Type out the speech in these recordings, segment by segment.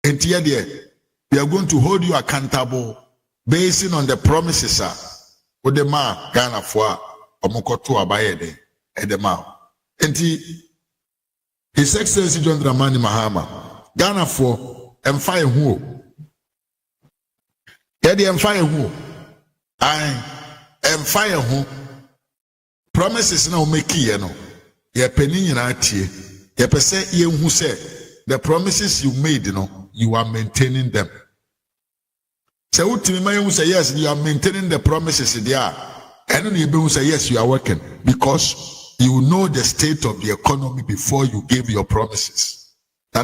And here, we are going to hold you accountable based on the promises. With the man, Ghana for Omokoto Abayede, and the man. And His Excellency John Dramani Mahama, Ghana for Empire who? Yeah, the Empire who? Empire who? Promises now make you know. You're penny in our tea. You're per se, you who say the promises you made, you are maintaining them. So to me, who say yes, you are maintaining the promises there. And then you who say yes, you are working because you know the state of the economy before you gave your promises. You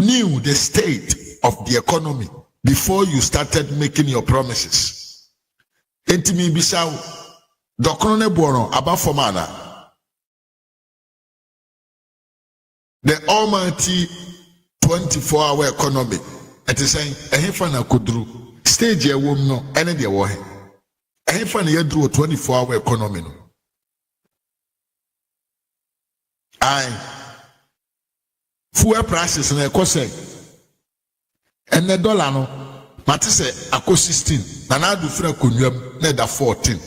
knew the state of the economy before you started making your promises. Entimi bisau dokono bono abafomana. The almighty 24-hour economy. It is saying ehefana kudru stage e wom no ene de wo he. Ehefana yedru 24-hour economy no. Fuel prices na ekose. Ene dollar no mate se ako 16 na na adu fra konwam na da 14.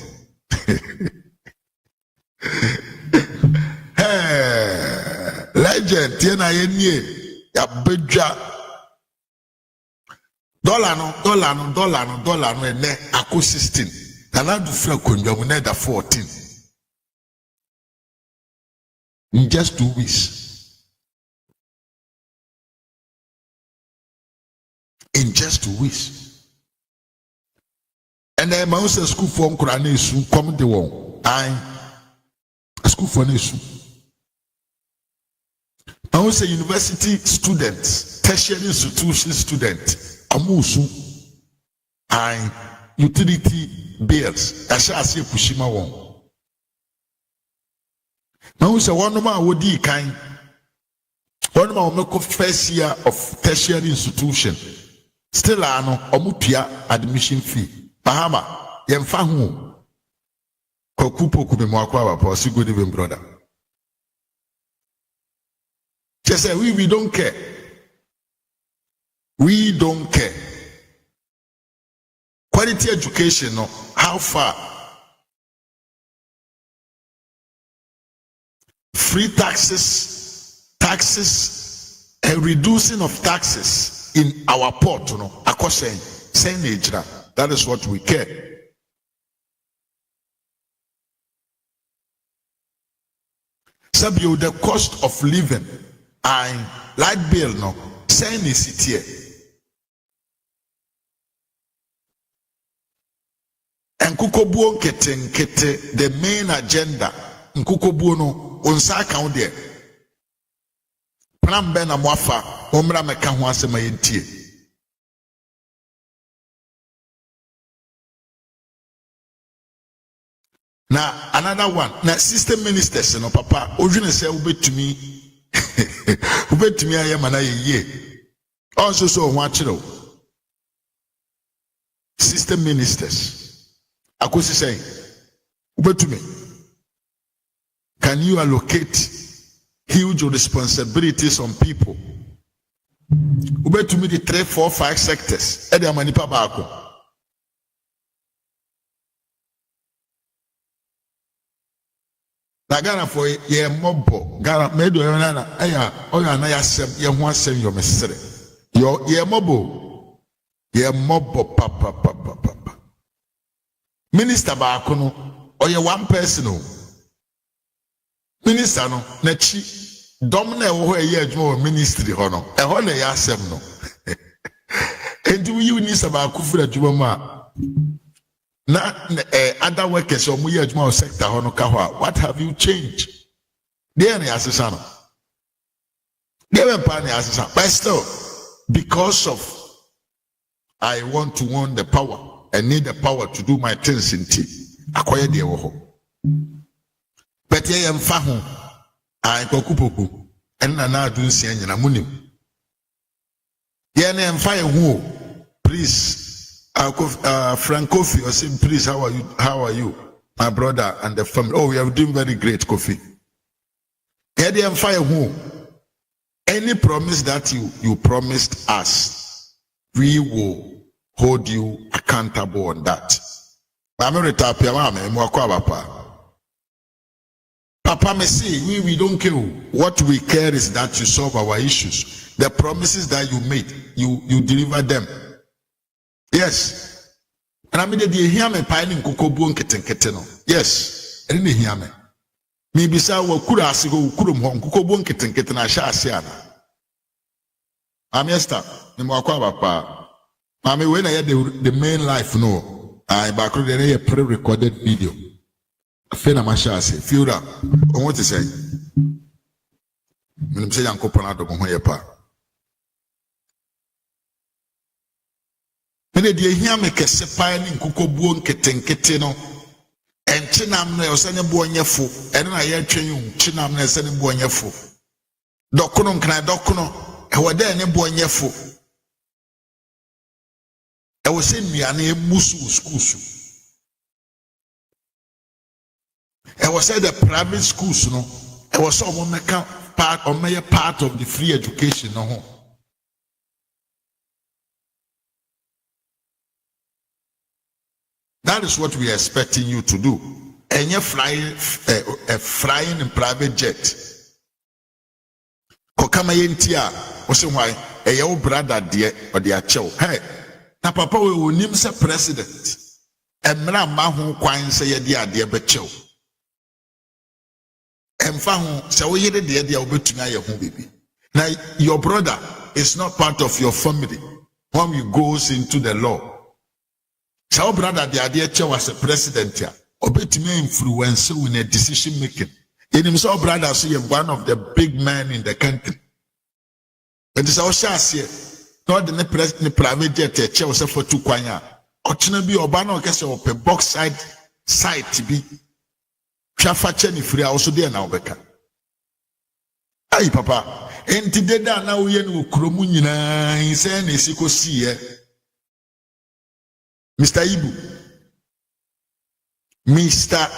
Legend tie na ye nie ya bedwa dollar no ene ako 16 na na adu fra konwam na da 14 in just 2 weeks. In just 2 weeks. And then my school for Nkuranesu come the one. School for Nesu. My university students, tertiary institution students, amusu, utility bills. I shall say Pushima one. My one of my wodi kind. One of my first year of tertiary institution. Still ano omutua admission fee. Mahama, yemfa hu. Kokupo kubemo akwa papa, si good evening brother. She said, we don't care. We don't care. Quality education, no, how far? Free taxes, and reducing of taxes in our port, that is what we care. Sabio, the cost of living and light bill, no, same is it here. And Kukobuo kete, the main agenda, Nkukobuo no, unsa account there. Prambe na mwafa, omra meka ho asema yentie. Now another one, na system ministers no papa, ojune say ubetumi ayema na ye. Also so ho akire. System ministers. Akosi say ubetumi. Can you allocate huge responsibilities on people? Ubetumi the 3, 4, 5 sectors. Ede amanipa baako. Na Ghana for ye mobo. Ghana medo yana aya oya na yasem ye ho asem yo mesere. Yo ye mobo. Ye mobo papa. Minister baako no oye one person o. Minister no na chi dom na ewo ho eye adwuma ministry ho no. E ho na ye asem no. Enti wi minister baako fura adwuma ma na other workers or muye adwuma sector ho no ka ho. What have you changed? There na asesa no. There pa na asesa. But still, because of I want to want the power, I need the power to do my things in tea. Akoye de wo ho. But ye mfa ho. Ai kokupoku. En na adu nsia nyina munim. Ye na mfa ye ho. Please Frank Kofi, I said, please, how are you? My brother and the family. Oh, we are doing very great, Kofi. Here they fire who? Any promise that you promised us, we will hold you accountable on that. Papa may say, we don't care. What we care is that you solve our issues. The promises that you made, you deliver them. Yes. And I mean, they hear me piling kukobu and keten. Yes. I didn't hear me. Maybe sa wa kura asigo kurum hon kukobu and keten asha asiana. I'm yesta. Papa. Mami, when I had the main life, no, I back a pre-recorded video. Fena mashase fiura on what to say when say yanko panado mo yepa ene de hia me kese pai ni nkokobuo nketenkete no enchinam na osane bo nyefo ene na ye twen chinam na esane bo nyefo dokono nkran dokono e wode ne bo nyefo e wo se nuane emusu skusu. I was at the private schools, no. I was part of the free education, no. That is what we are expecting you to do. And you're flying in private jet. Kokama yentia, what's why? A your brother dear or dear chow. Hey, na papa will name the president. And Mahu Quine say a dear bechow. And found so we hear the idea of your home baby. Now your brother is not part of your family when you goes into the law. So brother the idea was a president here. Obey me influence in a decision making. In himself, brother, see one of the big men in the country. But it's our chance here. Not the president private jet chair was for 2 kwanya. Ochinabi Obano kese ope box side to be. Chafache ni free also there now beka. Aye papa, enti deda na uye ni ukromu nyina inse na esiko siye. Mr. Ibu, Mr.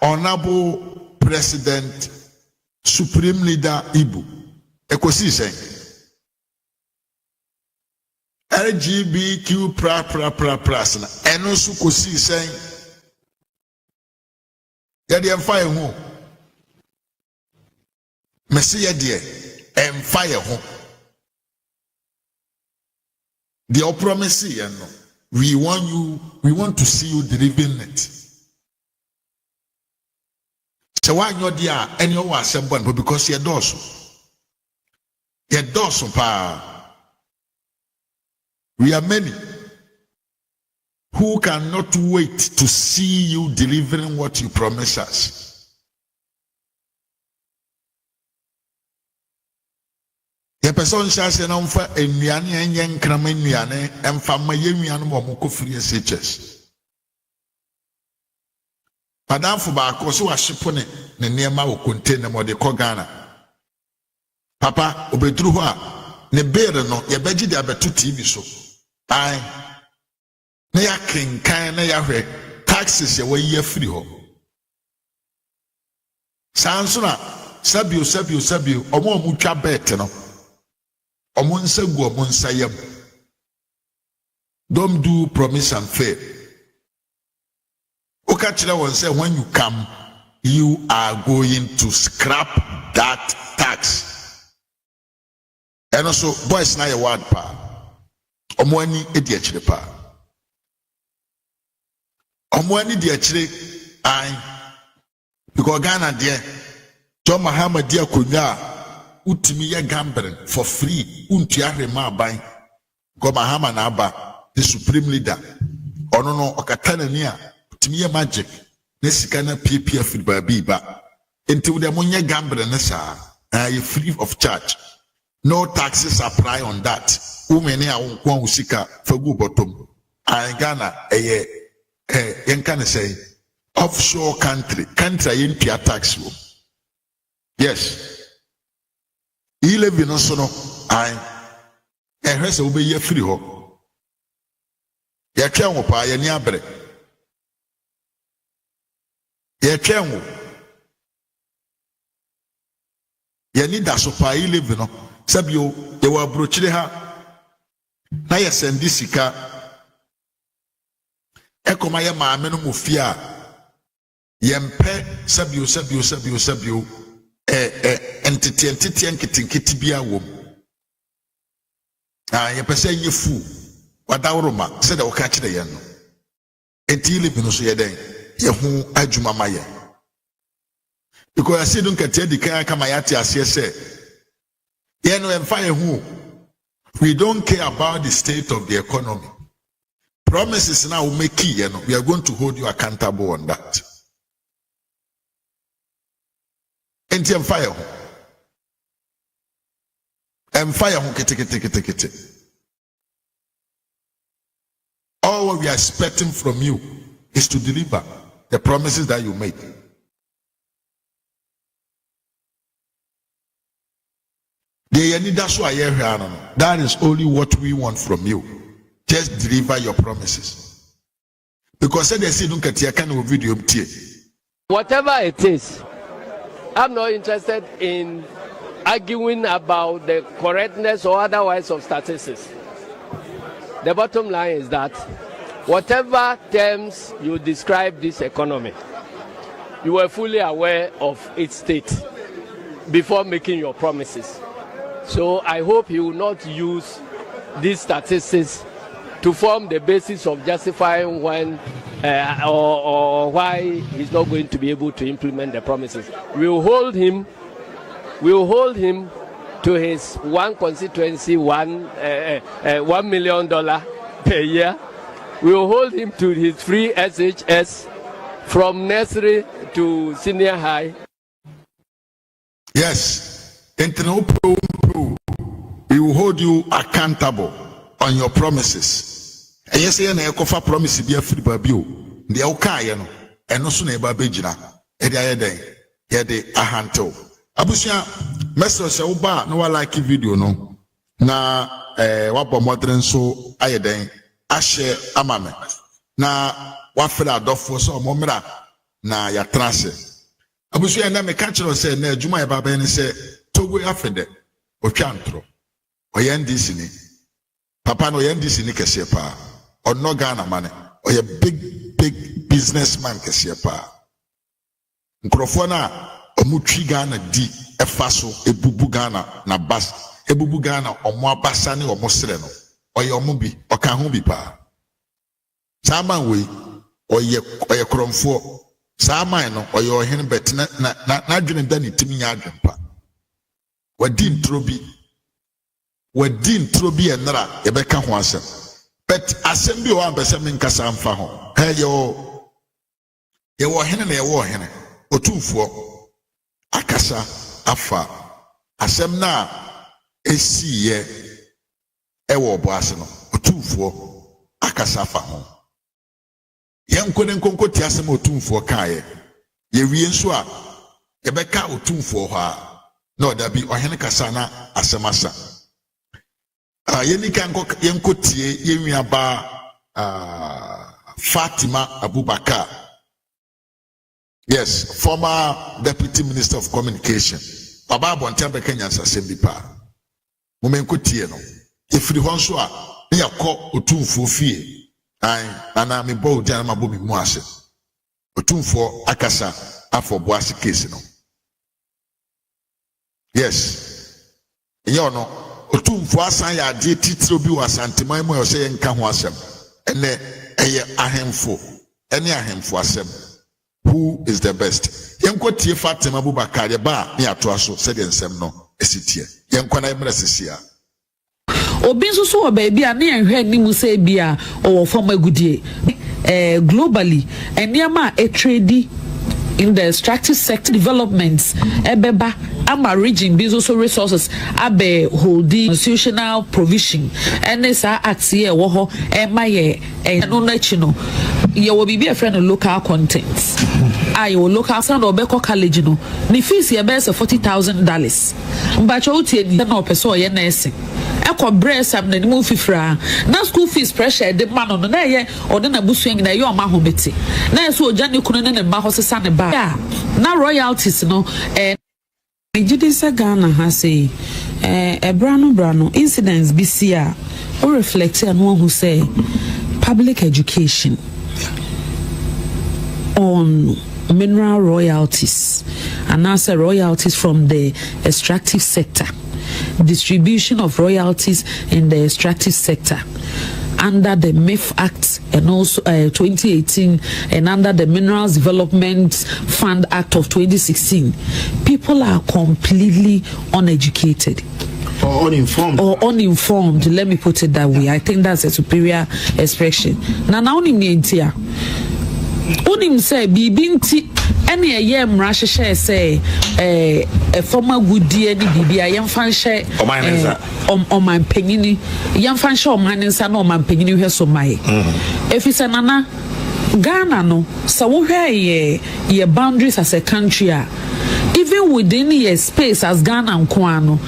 Honorable President, Supreme Leader Ibu, ekosi sen. LGBTQ plus na eno su kosi sen. Yadi fire home. Messi yadi fire home. The promise no. We want to see you delivering it. So why you're there and you are someone because you're dorsal. You're dorsal power. We are many who cannot wait to see you delivering what you promise us. Ye person shase na mfa enuane enye nkrama enuane emfa ma ye nuane mo mo kofiri SHS. Madam fu ba ko so ahyepo ne niema wo container mo de ko Ghana. Papa obeduru ho a ne beere no ye beji de abeto TV so. Ai na ya kenkan na ya hwe taxes ye wayi afiri ho. Sanso na sabio omo twa bet no. Don't do promise and fail. When you come, you are going to scrap that tax. And also, boys, na your word pa. Omwani ediachire pa. Omwani diachire I because Ghana there, John Mahama dia kunya. Utimi ya gambling for free. Untiare ma bay. Go Mahama na aba the supreme leader. Ono no okatana ni a utimi ya magic. Nesika na PPF baby ba. Until the money gambling na sa you free of charge. No taxes apply on that. Umene a unkwan usika fagu bottom. Ghana yenkane say offshore country yen pia tax wo. Yes. 11 no so no ai ehwese wo be ye free ho ye twen wo pa ye ni abre ye twen wo ye ni da so pa 11 no Sabio, they were brochire ha. Na yesendi sika. Ekomaya maameno mufia. Yempe sabio. Entity nkiti bia wom. Yepese yefu. Wadawroma said I will catch the yen. Enti live no so yeden. Yehu adwuma maye. Because I see don't get the car come ayati as say. We don't care about the state of the economy. Promises now will make key, we are going to hold you accountable on that. Enti fire kete. All what we are expecting from you is to deliver the promises that you make. That is only what we want from you. Just deliver your promises. Because they say don't get your kind of video. Whatever it is, I'm not interested in arguing about the correctness or otherwise of statistics. The bottom line is that whatever terms you describe this economy, you were fully aware of its state before making your promises. So I hope you will not use these statistics to form the basis of justifying when or why he's not going to be able to implement the promises. We will hold him to his one constituency, $1 million per year. We will hold him to his free SHS from nursery to senior high. Yes, we will hold you accountable on your promises. And yes, I have promise to be a free baby. The okay, and no sooner baby jina. Ede ahanto. Abusia, message uba no like video no. Na wabo modern so ayeden ashe amame. Na wafela adofo so momra na ya transe. Abusia na me catch say na adwuma ya baba ni say togo afede otwantro. Oyendisi ni. Papa no oyendisi ni kese pa. Ono Ghana mane. Oye big businessman kese pa. Nkrofo na omutwi Ghana di efaso ebubu Ghana na bas ebubu Ghana omo abasa ne omo sere no oye omo bi oka ho bi pa sama we oye kromfo sama no oye ohene bet na adwene da ne timi nya adwempa wadi ntrobi enra yebeka ho asem but asem bi o ambese men kasa mfa ho he ye wo hene na ye wo hene otumfo akasa afa asem na esiye ewo boase no otumfo akasa afa ho yenko ti asem otumfo kaaye ye wie nso a yebeka otumfo ho a na odabi ohene kasa na asem asa yenika yenko tie yenwia ba Fatima Abubakar. Yes, former Deputy Minister of Communication. Baba Bontembe Kenya Sasembi pa. Momenko tie no. Ifri honso a na yakọ otumfo fie. Ana me bo dia na mabo mi mu ase. Otumfo akasa afọ boase case no. Yes. Enye no otumfo asan ya ade titiro bi wasanteman mu o se nka ho asem. Ene eye ahemfo. Ene ahemfo asem. Who is the best? Yenko tie Fatima Abubakar ya ba ni ato aso se de nsem no esitie. Yenko na emre sesia. Obi nso so baby a na ehwe ni mu se bia o form agudie. Globally, eniama a trade in the extractive sector developments ebeba ama region business resources abe holding constitutional provision NSA act here wo ho emaye no na chino ye will be a friend of local content. I will local sound or beko college no. Ni fees ye best $40,000. Mbacho uti ni na opeso ye nursing. Eko breast am na ni mu fifra. Na school fees pressure de man no na ye ode na busu na ye o ma ho beti. Na so oja ni kunu ne ma ho sesa ne ba. Na royalties no Ejidisa Ghana has a brano incidents BCA or reflect on one who say public education on mineral royalties and also royalties from the extractive sector, distribution of royalties in the extractive sector under the MIF Act and also 2018 and under the Minerals Development Fund Act of 2016. People are completely uneducated. Or uninformed. Let me put it that way. I think that's a superior expression. Now only me here. Only say bibinti any a year mrashe say a former good dear bibi a young fan share on my penny young fan show man and son on my penny here so my if it's anana Ghana no so where ye boundaries as a country even within your space as Ghana and Kwano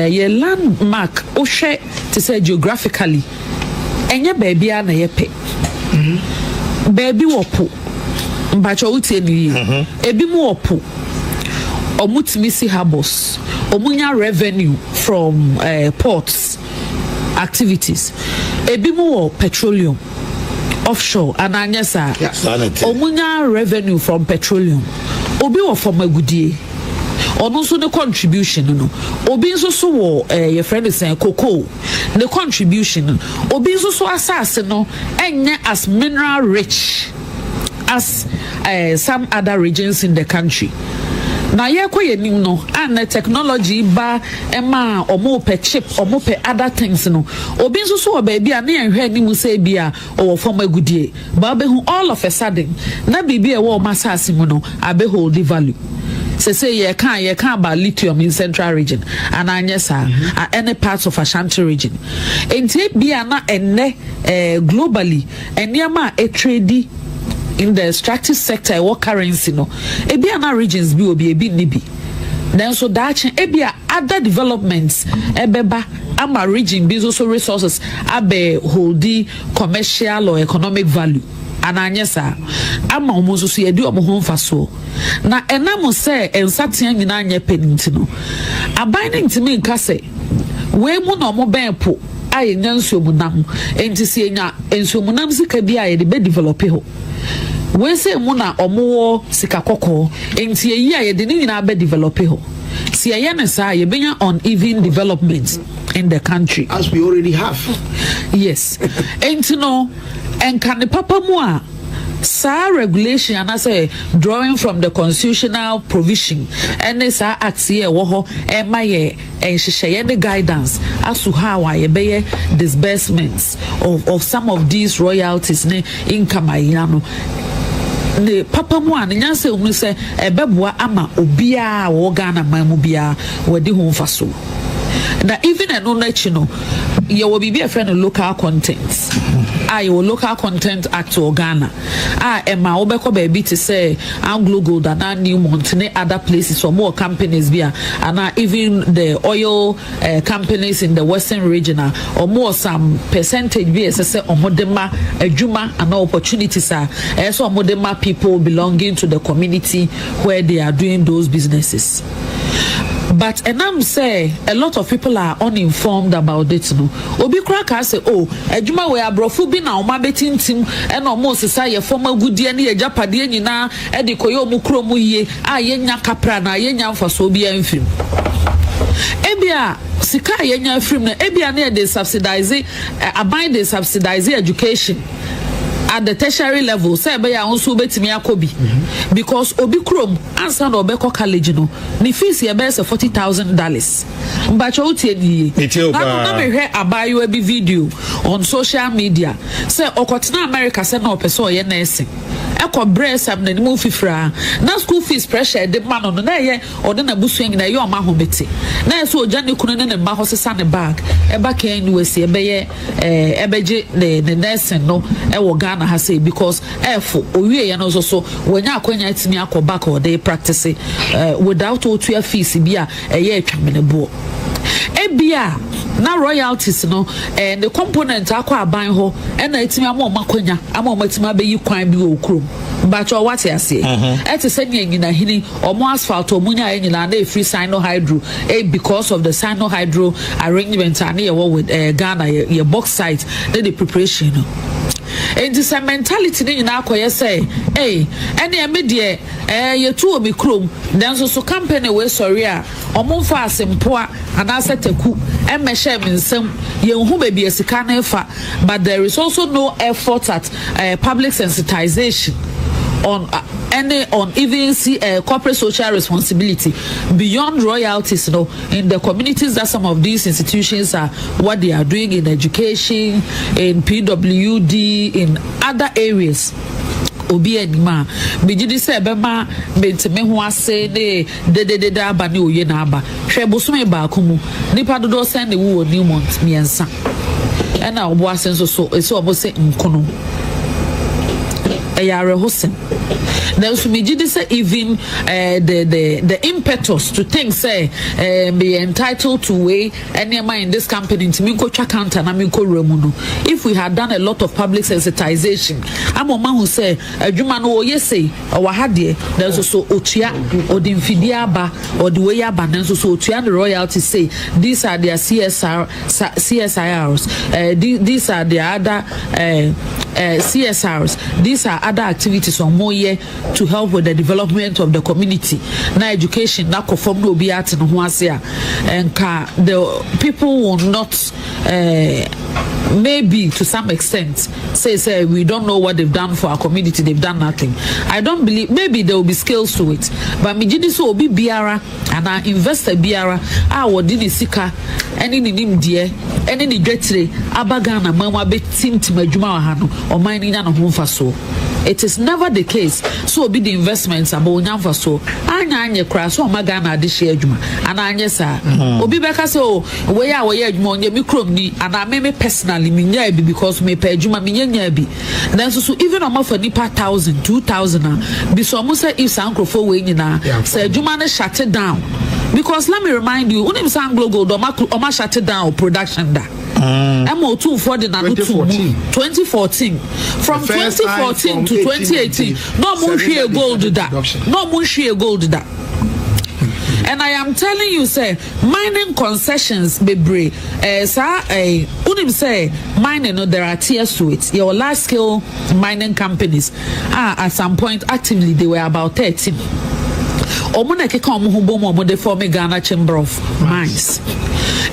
ye landmark oshe to say geographically enye baby na ye pe baby wopo mbacho utie ni ebi mu wopo omutimi harbors omunya revenue from ports activities ebi mu petroleum offshore ananyesa omunya revenue from petroleum obi wo from agudie ono so the contribution no obi nso so wo your friend is saying cocoa the contribution obi nso so asase no enye as mineral rich as some other regions in the country. Na ye koye nim no and the technology ba ema omo pe chip omo pe other things no obi nso so baby a na ehwe nim say bia o form agudie ba be hu all of a sudden na bibi e wo masase mu no abe hold the value say ye can about lithium in central region and anyesa any parts of Ashanti region enti bia na enne globally eniama e trade in the extractive sector what currency no ebia na regions bi obi ebi nibi then so that ebia other developments ebeba ama region bi so resources abe holdi commercial or economic value ananyesa ama omuzo so yedi omo ho mfaso na enam se ensatea nyina anya penint no aban ntimi nka se we mu na omo ben po aye nyansuomunam enti se nya ensuomunam sika bi aye de be develop ho we say mu na omo sika kokko enti eyi aye de ni nyina be develop ho si aye ne sa ye benya uneven development in the country as we already have. Yes. Enti no enka ne papa mu a sa regulation and I say drawing from the constitutional provision and sa act here wo ho e ma ye enhyehyeye the guidance as to how I be disbursements of some of these royalties ne income ayano ne papa mu an nyanse hu se ebeboa ama obia wo Ghana mamu bia wadi ho mfaso na even an knowledge no you will be a friend of local content your local content act or Ghana Emma obeko baby to say Anglo Gold and New Montane other places or more companies be and even the oil companies in the western region or more some percentage be as I say or modema ejuma and opportunities are so modema people belonging to the community where they are doing those businesses. But and I'm say a lot of people are uninformed about it no obi kraka say oh adwuma we abrofo bi na oma betintim and almost say ye former goodie na ye japade nyina e de koyo mu kromu yie a ye nya kapra na ye nya mfaso bi amfim ebia sika ye nya afrim na ebia na dey subsidize abind dey subsidize education at the tertiary level say be ya onso betimi akobi because obi krom ansa na obeko college no ni fees ye be $40,000 mbacho utie ni na me hwe abayo bi video on social media say okotena America say na opeso ye nursing eko bresam na nimu fifra na school fees pressure de man no na ye ode na busu nyina ye o ma homete na so oja ne kunu ne ne ma ho sesa ne bag eba kan wesi ebe ye ebeje ne nursing no e wo Ghana has say because efo owie ye no so wanya akwanya timi akoba or they practice without otua fees bia eye atwamenebo ebia na royalties no and the component akwa aban ho e na etimi amakwanya amatima be yi kwan bi okrom but what you say et say nyina hini omo asphalt omunya nyina na free sino hydro because of the sino hydro arrangement and ye with Ghana your bauxite the preparation and this mentality in our say, hey, any immediate you two will be chrome, then so company way sorry, or more fast and poor, and I said to cook and measure in some young who may be a sicana, but there is also no effort at public sensitization on even see corporate social responsibility beyond royalties, in the communities that some of these institutions are what they are doing in education, in PWD, in other areas. Obi anima bejidi se bema benteme ho ase ne de aba ne oye na aba hwe bosome ba akumu nipa dodo sen ne wo ni mont miensa ena obo asenso so ese obo se nkono Yare Hussein. There's me say even the impetus to think say be entitled to weigh any man in this company to me go check counter na me go remuno. If we had done a lot of public sensitization, I'm a man who say adwuma no ye say our hadie there's also otua or the infidiaba or the way aba then so otua the royalty say these are their CSIRs, these are the other CSRs, these are other activities on more year to help with the development of the community. Now education, now conform to be at and the people will not maybe to some extent say we don't know what they've done for our community, they've done nothing. I don't believe, maybe there will be skills to it, but me so be biara and I investor biara what did sika any nim dear any ni dretre abagana mama be team to majuma hano or mining na home for so. It is never the case. So be the investments about nyamfa so. Anya kra so magana de share adwuma. Ana anya sa. Obi beka say oh we ya adwuma onye mi krom ni and I me personally me nya bi because me pay adwuma me nya bi. Then so even on for nipa 1,000 2,000 bi so mo say if sankrofo we nyina say adwuma na shut it down. Because let me remind you, unim Sanglo Gold oma shut down production da. MO 2014. From 2014 to 2018, no more share gold da. No more share gold da. And I am telling you, say, mining concessions, baby, unim say, mining, there are tiers to it. Your large scale mining companies, at some point, actively, they were about 13. Omuna keka omuhumbo mo de form Ghana Chamber of Mines.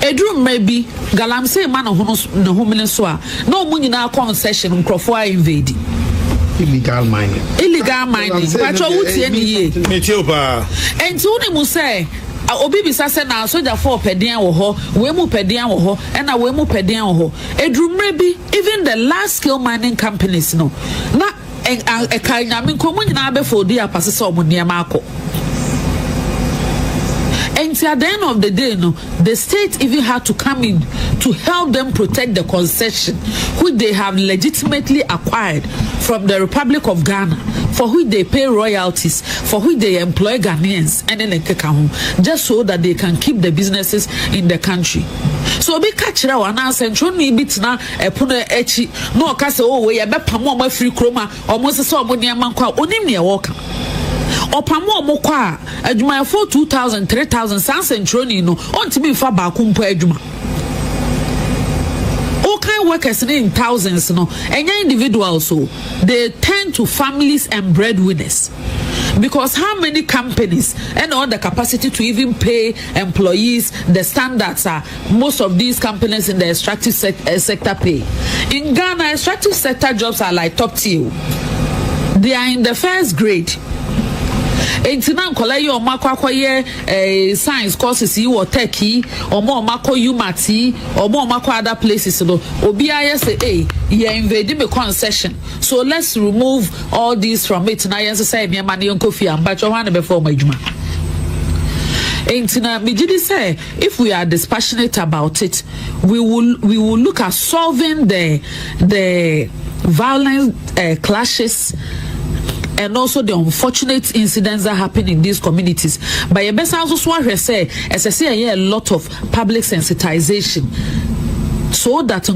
Edru maybe galam say man no homene so a no mu nyina concession nkrofo a invade illegal mining pacho wutie ni ye metio pa enti uni mu say obi bisa say na soja for pedian wo ho we mu pedian wo ho e na we mu pedian wo ho edru maybe even the large scale mining companies no na e kan nyame nkomu nyina be for di apase so omo niam akọ. And at the end of the day, the state even had to come in to help them protect the concession which they have legitimately acquired from the Republic of Ghana, for which they pay royalties, for which they employ Ghanaians, and then just so that they can keep the businesses in the country. So be catch ra wana central ni bit na epono echi no ka se oh we ya be pamo ma free kroma almost so omo niam nkwa onim ne woka opamo omokwa adwuma for 2,000 3,000 san centroni no ontimi fa ba kumpo adwuma all kind workers in thousands no enya individuals so they tend to families and breadwinners. Because how many companies and all the capacity to even pay employees the standards are most of these companies in the extractive sector pay. In Ghana, extractive sector jobs are like top tier. They are in the first grade. Entinan kola yo makwakoye science courses yi or techie or more mako umati or more mako other places no obi aye say you invade me concession, so let's remove all these from it na yen say me ma ne kofi amba cho wan before my juma. Entina me did say if we are dispassionate about it, we will look at solving the violent clashes and also the unfortunate incidents that happen in these communities. But you best also say, as I say, a lot of public sensitization. so that who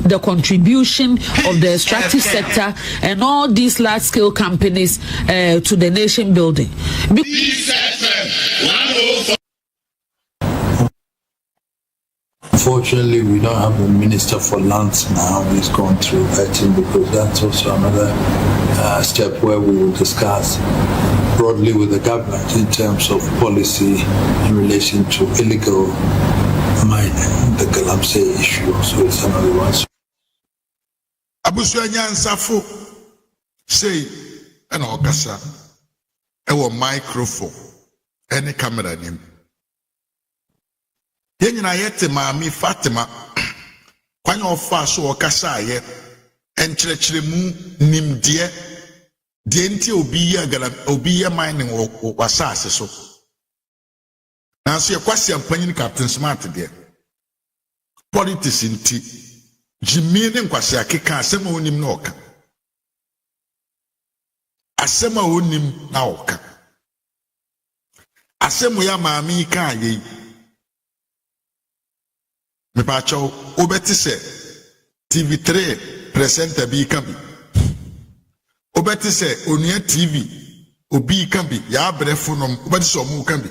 the contribution of the extractive sector and all these large-scale companies to the nation building. Unfortunately, we don't have a minister for lands now. He's gone through vetting, because that's also another step where we will discuss broadly with the government in terms of policy in relation to illegal mining, the Galamsey issue. So it's another one. Abusu Nyansafo say ana okasa ewo microphone any camera nim. Yenyina yete maami Fatima kwanya ofa so okasa ye enkyerɛkyerɛ mu nimdeɛ deɛ nti obi yɛ mining wɔ asase so. Nanso yɛ kwasi ampanyin Captain Smart deɛ politics nti Jimmy ne nkwasi akeka asɛm a onim na ɔka. Asɛm a onim na ɔka. Asɛm ya maami ka ye. Me pacho obeti se TV3 presenter bi kan bi. Obeti se onua TV obi kan bi ya brefo nom obeti se omu kan bi.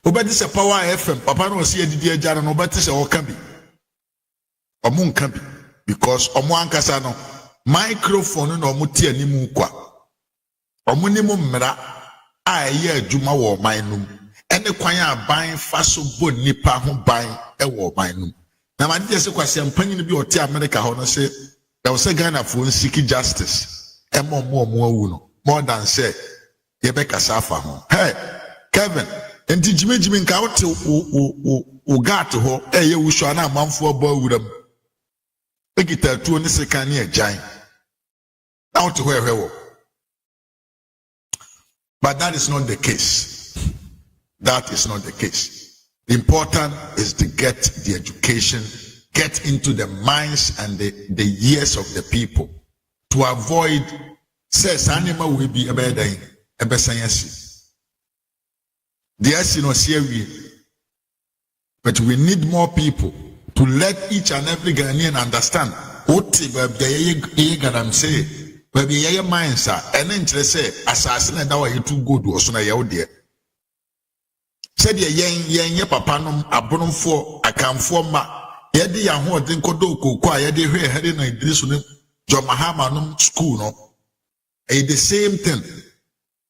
Obeti se Power FM papa no se edidi agara no obeti se o kan bi. Omu kan bi because omu ankasa no microphone no omu tie animu kwa. Omu ni mu mmra a ye adwuma wo man no. Ene kwanya ban faso bo nipa ho ban ewo ban no na ma de se kwase ampanyin bi ote America ho no se da wo se Ghana fo seek justice emo awu no more than say ye be kasa fa ho. Hey Kevin enti jimejimi nka wote o gat ho eye wusho na amanfo bo awuram egita tuo ne se kan ne agyan na wote ho ehwewo. But that is not the case. That is not the case. The important is to get the education, get into the minds and the ears of the people to avoid says animal will be a bad day, a best science. The SNOCW, but we need more people to let each and every Ghanaian understand what the say, where the minds are, and then say, assassin and our too good was on a dear. Said ye papa nom abonfo akamfo ma yede ya ho odin kodo kokwa yede hwe hede na idrisu ne jo Mahama nom school no the same thing.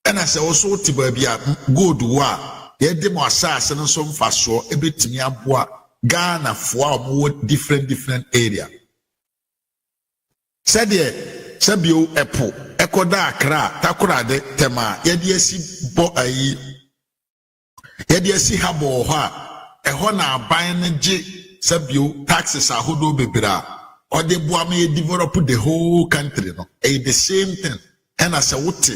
And I say also tiba bia good wa yede mo asase no so mfaso ebetimi aboa Ghana fo a mo different area. Said ye sabio epo ekoda akra takora de tema yede asi bo ayi yedi esi habo ho a eho na aban ne je sabio taxes ahodo bebra or de boa me develop the whole country no the same thing. And as a wote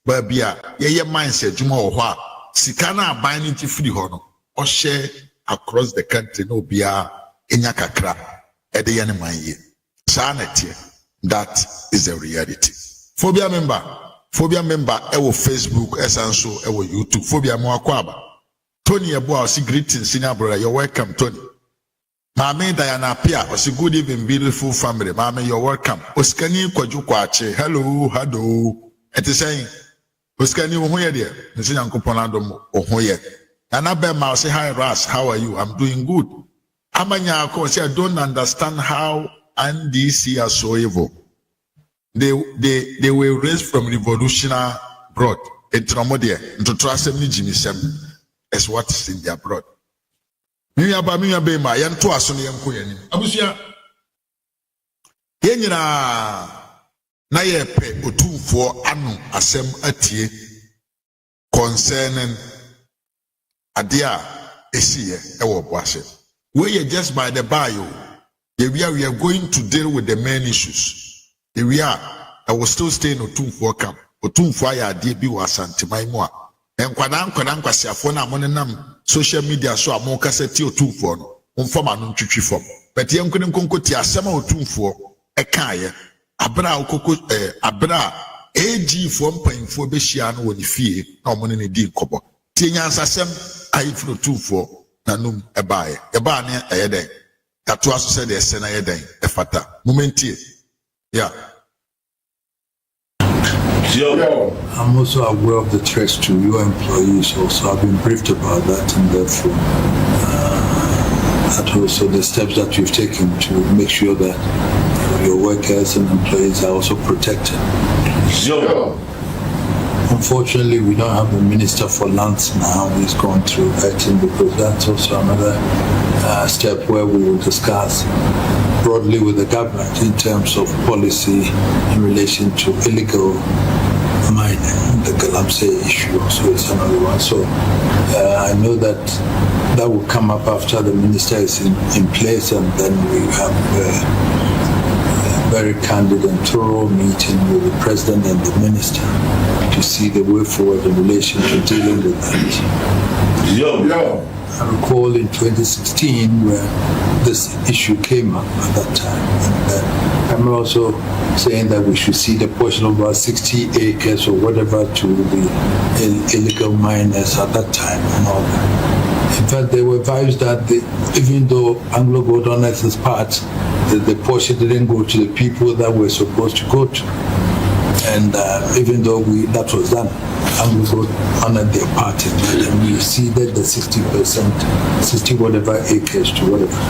babia ye mindset juma ho a sika na aban ne ti free ho no or share across the country no bia enya kakra e de ye ne man ye sa na tie. That is a reality. Phobia member ewo Facebook esanso ewo YouTube phobia mo akwaba Tony Eboa, see greetings, senior brother. You're welcome, Tony. Mame Diana Pia, or good evening, beautiful family. Mame, you're welcome. Oskani Kwajukwache, hello. It is saying, Oskani Ohoye dear, Mr. Uncle Ponando Ohoye. And I bet say hi, Ras, how are you? I'm doing good. Amanya, of course, I don't understand how NDC are so evil. They were raised from revolutionary blood. Entromodia, into Trasem Jimisem. Is what is in their blood. Miya bema yanto aso ne yanko yanim. Abusia yenyina na ye pe otumfo anu asem atie concerning adia esiye ewo boase. We just by the bio. We are going to deal with the main issues. I will still stay in otumfo camp. Otumfo aya ade bi wa santimai mo a nkwadan kwasiafo na monenam social media so amon kaseti otumfo no mfoma no ntwitwi fom but yenkune nkonkoti asema otumfo ekaaye abra okoko abra AG fo mpanfo behia no woni fie na omone ne di nkobo tie nyansasem ayifro otumfo nanum ebae eba ne eyeden ato aso se de ese na yeden efata momentie yeah. I'm also aware of the threats to your employees also. I've been briefed about that, and therefore that also the steps that you've taken to make sure that your workers and employees are also protected. Unfortunately, we don't have a minister for lands now. He's gone through vetting, because that's also another step where we will discuss broadly with the government in terms of policy in relation to illegal mining. The Galamsey issue also is another one. So I know that will come up after the minister is in place, and then we have very candid and thorough meeting with the president and the minister to see the way forward in relation to dealing with that. I recall in 2016 where this issue came up at that time, and I'm also saying that we should see the portion of about 60 acres or whatever to the illegal miners at that time and all that. In fact, there were vibes that even though Anglo Gold Owners is part, the portion didn't go to the people that were supposed to go to. And even though that was done, Anglo Gold honored their part in that, and we ceded the 60%, 60 whatever acres to whatever.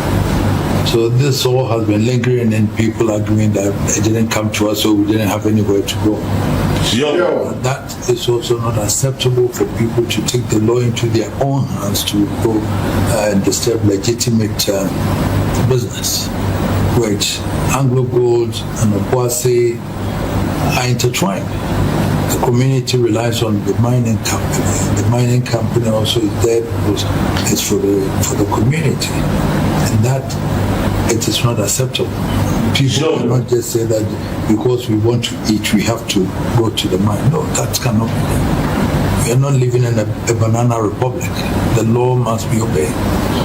So this all has been lingering, and people arguing that it didn't come to us, so we didn't have anywhere to go. That is also not acceptable for people to take the law into their own hands to go and disturb legitimate business, which Anglo Gold and Obuasi are intertwined. The community relies on the mining company. The mining company also is there because it's for the community, and that it is not acceptable. People cannot just say that because we want to eat, we have to go to the mine. No, that cannot be done. We are not living in a banana republic. The law must be obeyed.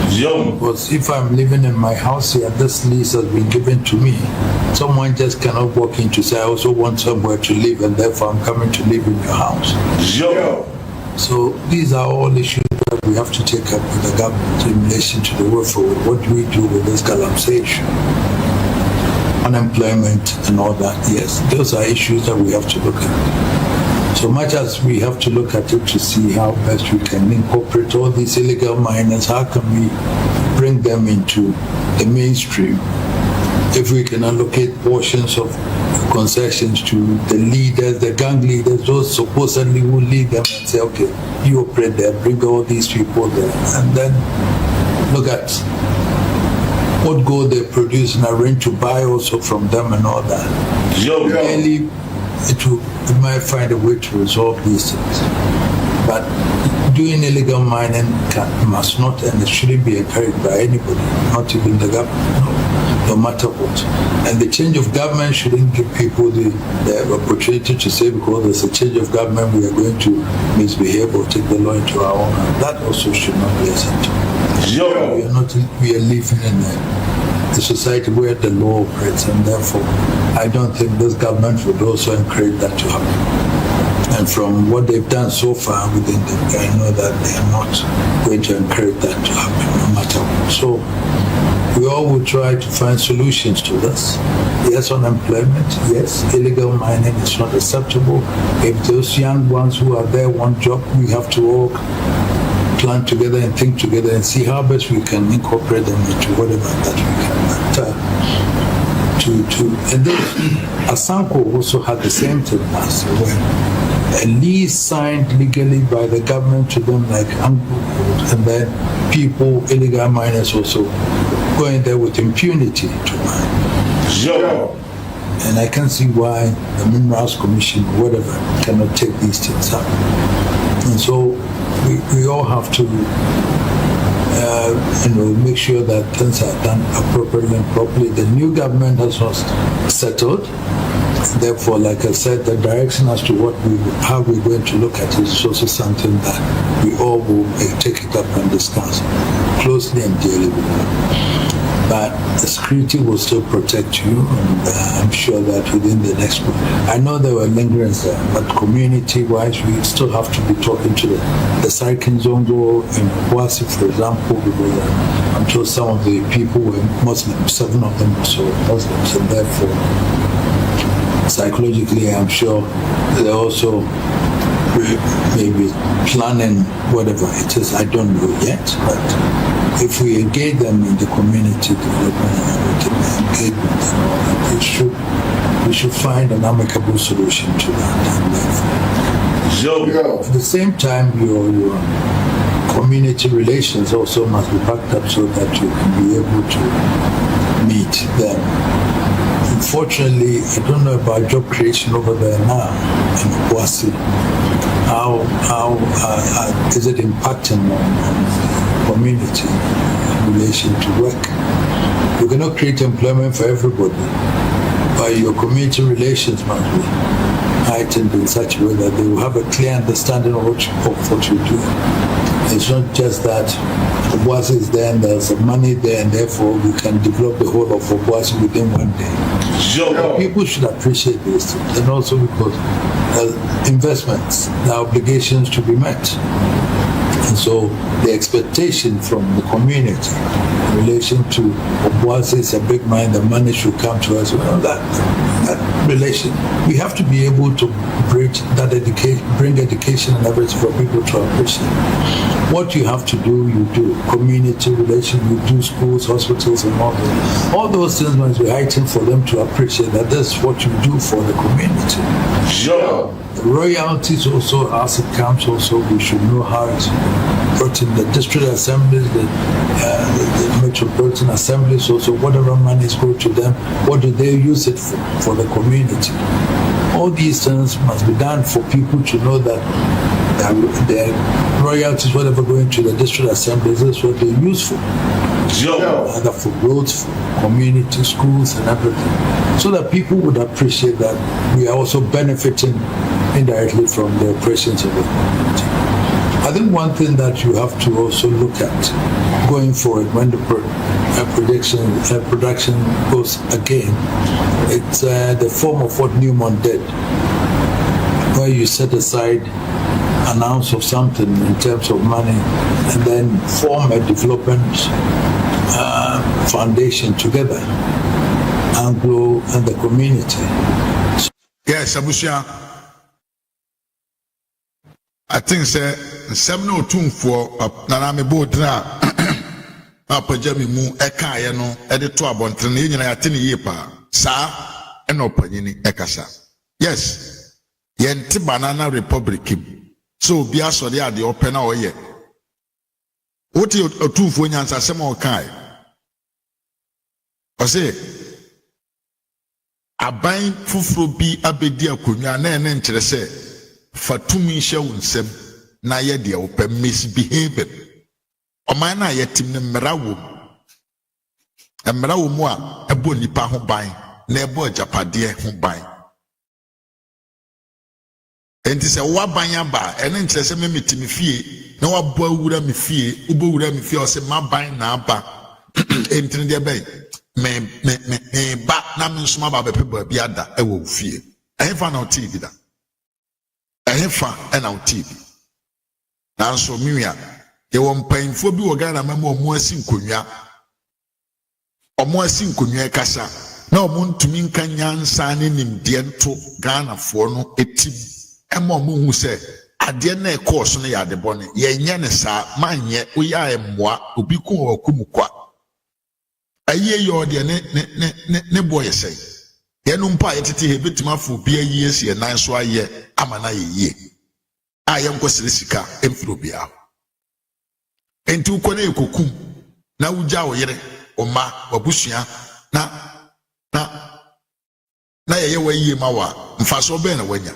Because if I'm living in my house here, this lease has been given to me. Someone just cannot walk in to say, I also want somewhere to live, and therefore I'm coming to live in your house. So these are all issues that we have to take up with the government in relation to the way forward. What do we do with this Galamsey issue? Unemployment and all that, yes, those are issues that we have to look at. So much as we have to look at it to see how best we can incorporate all these illegal miners, how can we bring them into the mainstream? If we can allocate portions of concessions to the leaders, the gang leaders, those supposedly who lead them, and say, okay, you operate there, bring all these people there, and then look at what gold they produce and arrange to buy also from them and all that. Mainly, we might find a way to resolve these things. But doing illegal mining must not, and it shouldn't be encouraged by anybody, not even the government, no matter what. And the change of government shouldn't give people the opportunity to say, because there's a change of government, we are going to misbehave or take the law into our own hands. That also should not be acceptable. We are living in a society where the law operates, and therefore I don't think this government would also encourage that to happen. And from what they've done so far within them, I know that they are not going to encourage that to happen, no matter what. So we all will try to find solutions to this. Yes, unemployment. Yes, illegal mining is not acceptable. If those young ones who are there want job, we have to all plan together and think together and see how best we can incorporate them into whatever that we can. And then Asanko also had the same thing as when a lease signed legally by the government to them, like Anglo, and then people, illegal miners, also going there with impunity to mine. And I can't see why the Minerals Commission or whatever cannot take these things up. And so we all have to make sure that things are done appropriately and properly. The new government has not settled. Therefore, like I said, the direction as to how we're going to look at it is also something that we all will take it up and discuss closely and daily with them. But the security will still protect you, and I'm sure that within the next month. I know there were lingerings there, but community-wise, we still have to be talking to the Sarkin Zongo in Wasi, for example, because I'm sure some of the people were Muslims, 7 of them were so Muslims, and therefore, psychologically, I'm sure they're also maybe planning whatever it is. I don't know yet, but if we engage them in the community development and engagement and all that, we should find an amicable solution to that. At the same time, your community relations also must be backed up so that you can be able to meet them. Unfortunately, I don't know about job creation over there now in Wasi. How is it impacting on community in relation to work? You cannot create employment for everybody, but your community relations must be heightened in such a way that they will have a clear understanding of what you do. It's not just that Obuasi is there and there's money there and therefore we can develop the whole of Obuasi within one day. People should appreciate these things, and also because investments, the obligations to be met. And so the expectation from the community in relation to Obuasi is a big mind, the money should come to us. Well, that relation, we have to be able to bridge that bring education and everything for people to appreciate. What you have to do, you do. Community relation, you do schools, hospitals, and all that. All those things must be heightened for them to appreciate that that's what you do for the community. Sure. The royalties also, as it comes also, we should know how it's brought in the district assemblies, the metropolitan assemblies, also whatever monies go to them, what do they use it for the community? All these things must be done for people to know that their royalties, whatever going to the district assemblies, is what they're used for. Either for roads, for community, schools, and everything. So that people would appreciate that we are also benefiting indirectly from the operations of the community. I think one thing that you have to also look at going forward when the production goes again, it's the form of what Newman did, where you set aside an ounce of something in terms of money and then form a development foundation together, Anglo and the community. Yes, Abusia. I think say 702 for Naname Bodra Apajami Mu Eka no edito abontre na nyina yate ne yepa sa eno panyini ekasa. Yes. Yenti Banana Republic. So be asori ade open na oye. Oti otumfo nyansa sem o kai. O say aban fufuro bi abedi akonwa na ene nkyere se fatumi hye wonsem na ye de open misbehaving. Oman na yetim ne mrawo. Mrawo mu a ebo nipa ho ban na ebo ajapade ho ban. Enti se wabanya ba ene nkyere se memetimi fie na wabo awura me fie ubo wura me fie o se maban na aba enti ne de be me ba na me nsoma ba bepe ba bi ada e wo fie ehefa na oti bi da ehefa e na oti bi na nso miwia ye wo mpanfo bi wo Ghana ma mo asi nkonwa omo asi nkonwa kasa na omo ntumi nkanya nsa ne nimde nto Ghana fo no eti emo mo hu se ade na ekos no ya de bone ye nya ne sa manye oya emmoa obi ko akumukwa aye yo de ne boy say ye no mpa ye tete he betima fo bi ayi esi nan so aye amana ye aye nkosire sika emfiro bia enti ukone ekokum na uja wo yere oma wabusua na ye wayi mawa mfaso be na wanya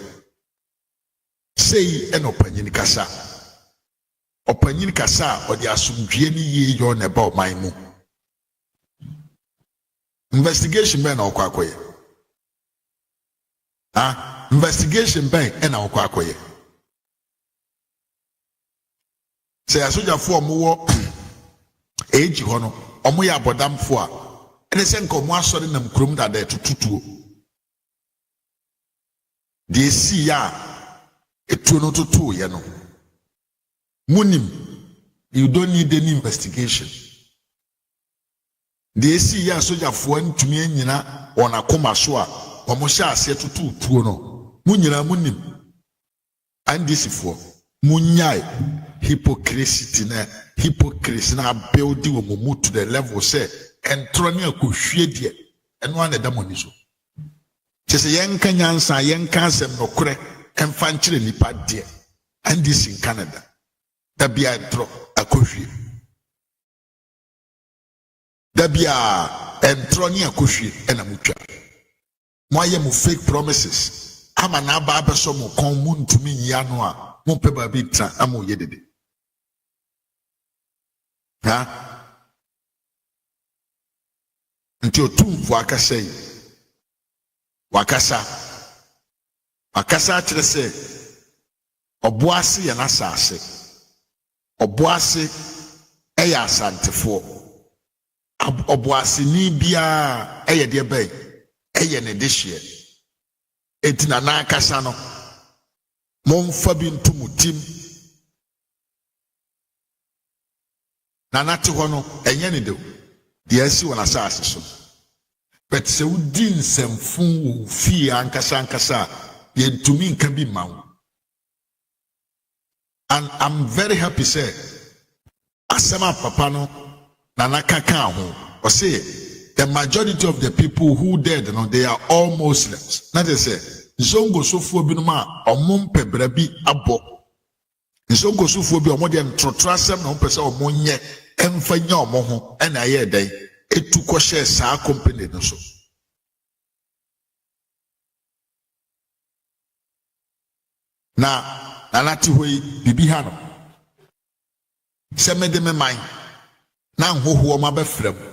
sei eno panyin kasa opanyin kasa odi asumdwie ni ye yo na ba oman mu investigation be na okwakoye investigation bɛn ɛna wokɔ akɔyɛ sɛ asogyafoɔ ɔmo wɔ age hɔ no ɔmo yɛ abɔdamfoɔ a ɛne sɛ nka ɔmo asɔre nam kurom dada ɛtututuo deɛ esi yɛ a etuo no totoo yɛ no munim you don't need any investigation deɛ esi yɛ a asogyafoɔ ntumi anyina wɔn akoma so a ɔmo hyɛ aseɛ tututuo no mu nyinaa munim andisifoɔ munyae hypocrisy na build wɔ mo mu to the level say ɛntorɔ ne akɔhwie deɛ ɛno a na ɛda mo ani so kyɛ sɛ yɛnka nyansa yɛnka asɛm nokorɛ ɛmfa nkyerɛ nipa deɛ andisi in Canada da bia ɛntorɔ akɔhwie da bia ɛntorɔ ne akɔhwie ɛna mutwa mo ayɛ mo fake promises ama na aba abɛsɔ mo kɔn mu ntumi nyia no a mo pɛ baabi tra ama oyɛ dede nti otumfo akasa yi wakasa akyerɛ sɛ ɔboase yɛ n'asase ɔboase ɛyɛ asantefoɔ ɔboaseni biara ɛyɛ deɛ bɛyɛ ɛyɛ ne dehyeɛ eti na n'akasa no momfa bi nto mo tim na nate hɔ no ɛnyɛ ne dew deɛ asi wɔ n'asase so but sɛ wodi nsɛmfo wɔ fie ankasa a yɛntumi nka bi ma wo and I'm very happy sɛ asɛm a papa no na nakaka ho ɔse the majority of the people who dead no they are all Muslims na te sɛ nsongosofoɔ binom a ɔmo mpɛ bra bi abɔ nsongosofoɔ bi ɔmo deɛ ntorotoro asɛm na ɔmo pɛ sɛ ɔmo nyɛ ɛmfa nya ɔmo ho ɛna ɛyɛ dɛn etu kɔhyɛ saa company no so na nate hɔ yi bibi ha no sɛ mede me man na nhohoɔ ma bɛfrɛ mu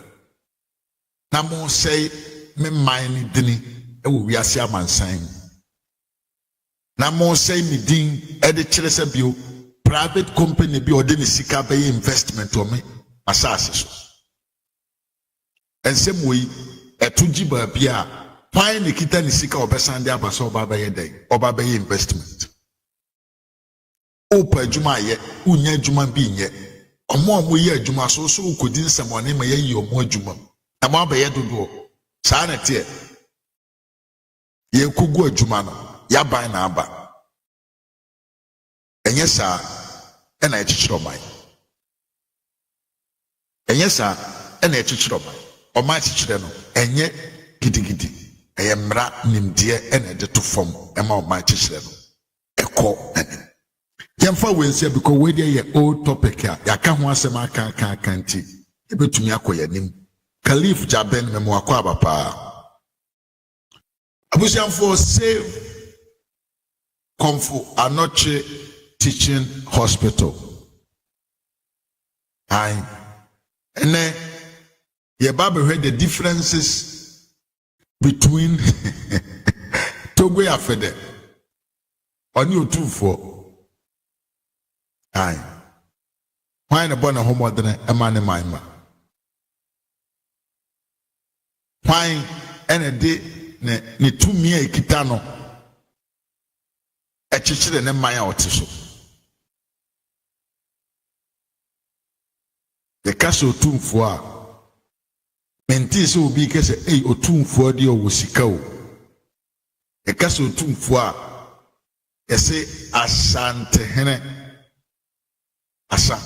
na mo sɛe me man ne dini ɛwɔ wiase amansan mu na mo sɛe me din ɛde kyerɛ sɛ bio private company bi ɔde ne sika bɛyɛ investment wɔ me asase so ɛnsɛm wɔ yi ɛto gyi baabi a kwan ne kita ne sika ɔbɛsan de aba sɛ ɔba bɛyɛ dɛn ɔba bɛyɛ investment opa adwuma ayɛ wonya adwuma bi nyɛ ɔmo a moyɛ adwuma so wokɔdi nsɛmɔne ma yɛyi ɔmo adwuma na mo abɛyɛ dodoɔ saa na teɛ yɛkɔgu adwuma no yɛaban na aba ɛnyɛ saa ɛna ɛkyekyerɛ ɔman ɛnyɛ saa ɛna ɛkyekyerɛ ɔman akyekyerɛ no ɛnyɛ gidigidi ɛyɛ mmara nimdeɛ ɛna ɛde to fam ɛma ɔman akyekyerɛ no ɛkɔ ɛne yɛmfa wensia because we dey yɛ old topic a yɛaka ho asɛm aka nti yɛbɛtumi akɔ yɛnim Khalif Jaben memo akɔ aba paa abusiamfo save Komfo Anoche Teaching Hospital and then yɛba bɛhwɛ the differences between Togo Afede ɔne Otumfo aye. Why na born a homo than a man in my ma? Why any day ne 2 mere kitano a chichil and a maya or tissue? The castle tomb for mentis will be case a or tomb for the Wusiko. A castle tomb for a say asante hene. Asa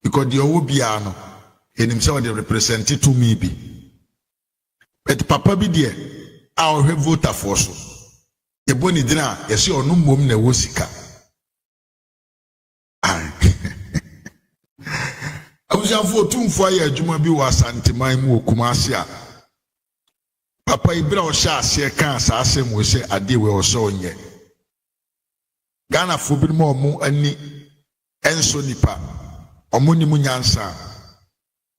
because the obiano in himself they represent to me be but papa be there our voter for so the boni dinner yes or no mom ne wosika I was for 2 4 adwuma bi wa santeman mu Kumasi a papa ibra o sha ase kan sa asem wo se ade we o so onye Ghana fo bi mo mu ani enso nipa omo ni mu nyansa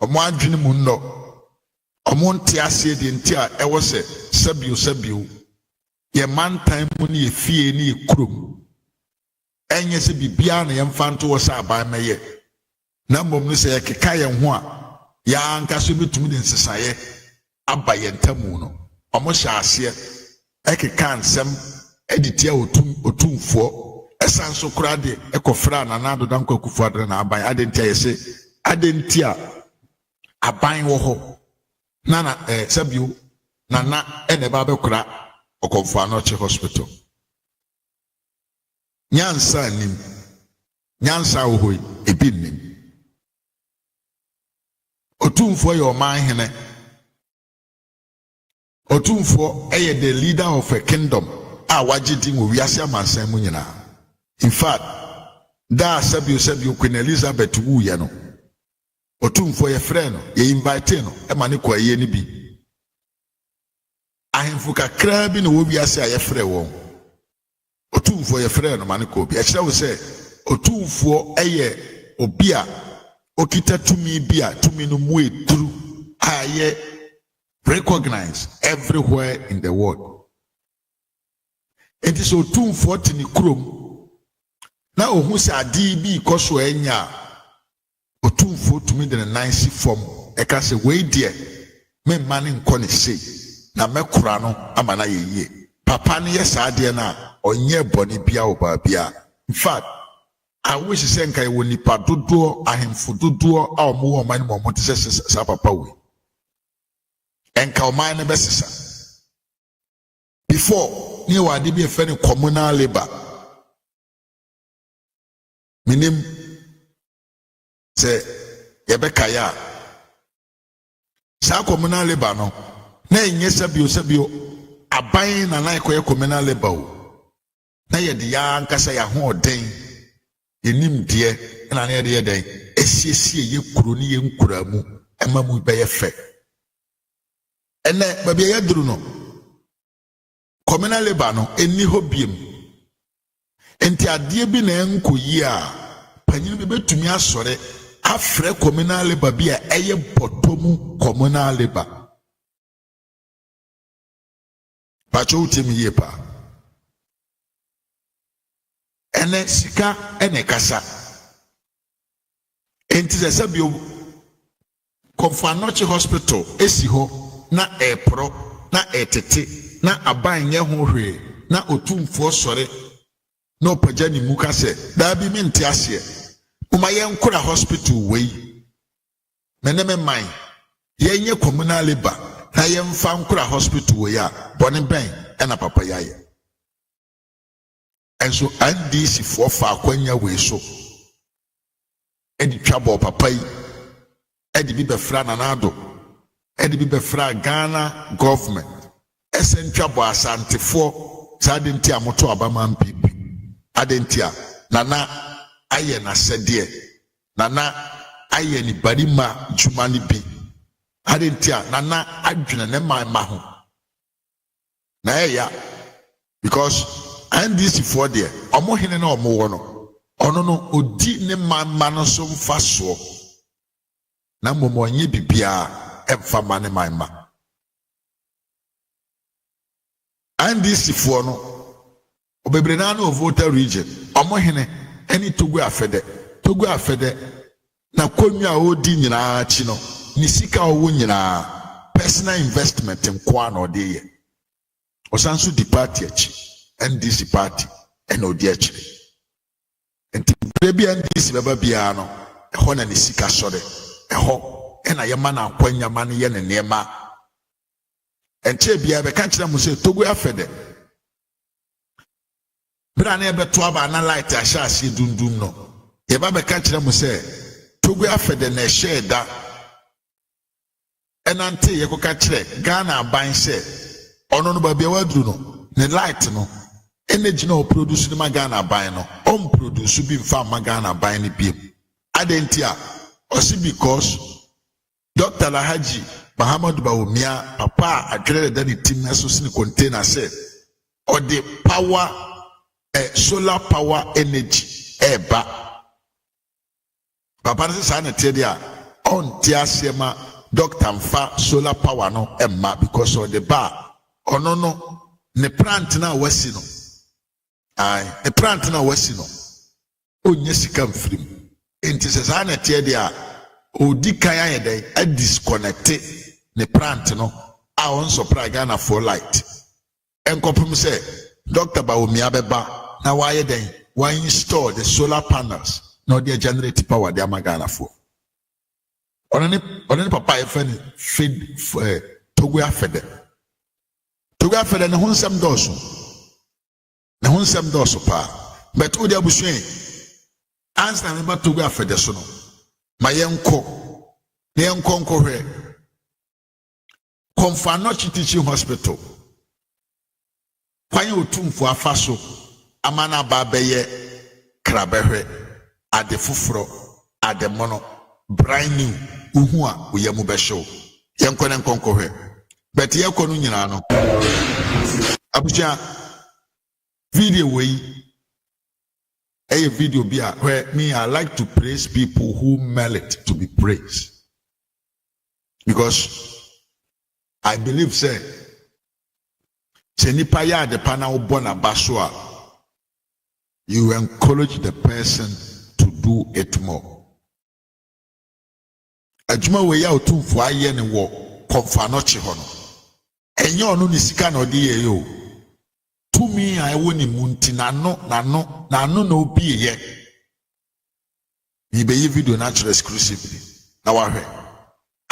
omo adwene mu nno omo nte ase de nti a ewo se sabio ye man time mu ne ye fie ne ye kurom enye se bibia na ye mfanto wo sa aban meye na mmom no se ye keka ye ho a ya anka so betumi de nsesaye aba ye ntamu no omo hya ase ekeka nsem editia otumfo esanso kura de ekofra na na adodan kwakufu adre na aban adentia ye se adentia aban wo ho na sabio na ene ba bekura okomfo anoche hospital nyansa nim nyansa wo hoi ebi nim otumfo ye oman hene otumfo eye the leader of a kingdom a wagidi wo wiase amansan mu nyina. In fact da sabio Queen Elizabeth wu ye no otumfo ye frɛ no ye invite no e ma ne kwa ye ni bi ahemfo kakra bi no wo wiase a ye frɛ won otumfo ye frɛ no ma ne kwa bi a kyerɛ wo sɛ otumfo eye obi a okita tumi bi a tumi no mu eduru a ye recognized everywhere in the world. It is otumfo tini kurom na ohun se adi bi ikoso enya otumfo tumi de nice form e ka se we die me mane nko ne sei na mekura no amana yeye papa ne yesa ade na onye boni bia oba bia. In fact I wish say nka e woni pa dodo ahemfo dodo a omo wo man mo te sa papa we enka o man ne besesa before ni wa de bi e fe ne communal labor minim se yebeka ya sa communal labor no na enye sabio aban na na ikoye communal labor o na ye de ya nkasa ya ho oden enim de na na ye de den esiesie ye kuro ni ye nkura mu ema mu be ye fe ene babia ye duru no communal labor no eni hobiem enti ade bi na enkoyi a panyin bi betumi asore afre communal labor bi a eye botomu communal labor pacho utimi ye pa ene sika ene kasa enti se sabio Komfanoche hospital esi ho na epro na etete na abanye ho hwe na otumfo sore na opagani muka se da bi menti ase uma ye nkura hospital wei meneme man ye nye communal labor na ye mfa nkura hospital wei a bone ben ena papa yaye enso andisi fo fa akwanya wei so edi twabo papa yi edi bi befra nanado edi bi befra Ghana government esentwabo asantefo sadenti amoto abama mpipi adentia nana aye na sede nana aye ni barima jumani bi adentia nana adwena ne ma ho na ya because ndc for there omo hene na omo wo no ono no odi ne ma no so mfa so na momonye bibia emfa ma ne ma ndc for no obebre na no voter region omo hene eni togu afede na konwa odi nyina chi no ni sika owo nyina personal investment nkwa na ode ye osanso di party achi ndc party ena odi achi enti bebi ndc baba bia no eho na ni sika sore eho ena yema na akwanya ma ne ye ne nema enche bia be ka kire mu se togu afede bra na ebeto aba na light ahya ase dundum no ye ba be ka kire mu se togu afede na ehye da enante ye ko ka kire Ghana ban se ono no ba bia waduru no ne light no energy no produce ni Ghana ban no on produce bi mfa Ghana ban ni bi adentia osi because Dr. Lahaji Mahama Bawumia papa adrede da ni team na so sin container say or the power solar power energy eba papa se sa na tede a on ti asema Dr. Mfa solar power no emma because of the bar ono no ne plant na wasi no ne plant na wasi no onye sika mfrim enti se sa na tie dia odi kan ayedai a disconnect ne plant no a on supply Ghana for light enkopum say Dr. Baomi abeba na wayedai why install the solar panels no dey generate power dey Ghana for onani papa e feed Togo afede ne honsam doso pa but odi abusuen answer me ba Togo afede so no ma yenko hwe Confanochi Teaching Hospital kwanye otumfo afaso amana ba beye krabehwe ade fufuro ade mono brand new uhu a oyemu behyew yenko ne nkonkohwe but yeko no nyina no abuja video wey a video bia where me I like to praise people who merit to be praised because I believe say nipa ya de pana ubona baswa you encourage the person to do it more adwuma we ya otumfo aye ne wo Confanochi ho no enye onu ni sika na odi ye yo tumi a ewo ni munti na no na obi ye ibe yi video natural exclusively na wahwe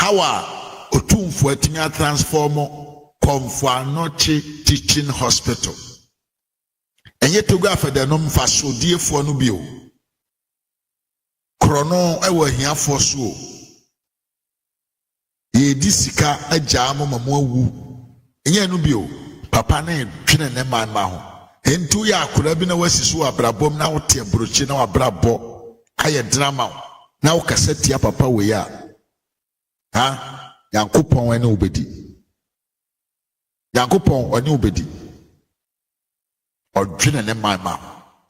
how a otumfo atimi transform Confanochi Teaching Hospital enye Togo afede no mfa so diefo no bio krono ewo hiafo so ye disika agya mama mo awu enye no bio papa na twene ne man ma ho entu ya akura bi na wasisu abrabom na wote brochi na wabrabo aye drama na wo kasetia papa we ya yankopon ene obedi yankopon oni obedi odwene ne man ma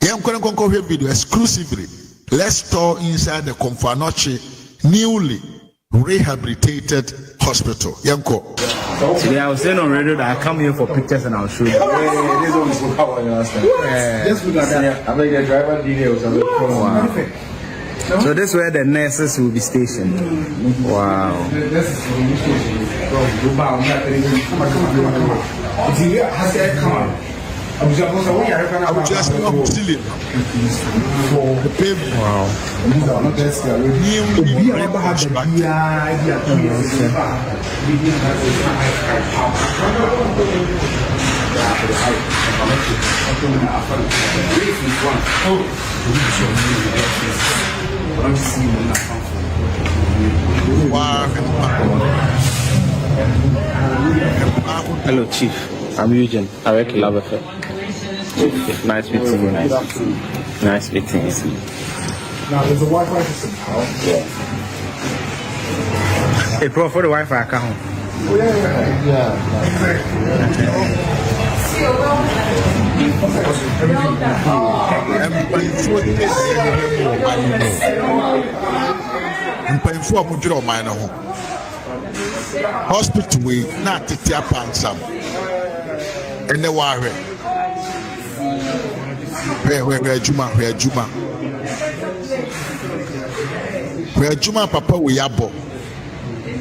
yenkon video exclusively let's tour inside the Confanochi newly rehabilitated hospital. Yanko. Today I was saying on radio that I come here for pictures and I'll show you. This one is for power, you understand? Just look at that. I make the driver details. Wow. So this is where the nurses will be stationed. Wow. I would just not silly. Wow. Hello, Chief. I'm Eugene. I work in Love Affair. Chief, nice meeting you. Nice meeting you. Now, there's a Wi-Fi system. Yeah. Hey, Prof, for the Wi-Fi account. Hospital we na titia pansam ene wahwe we ajuma papa we yabo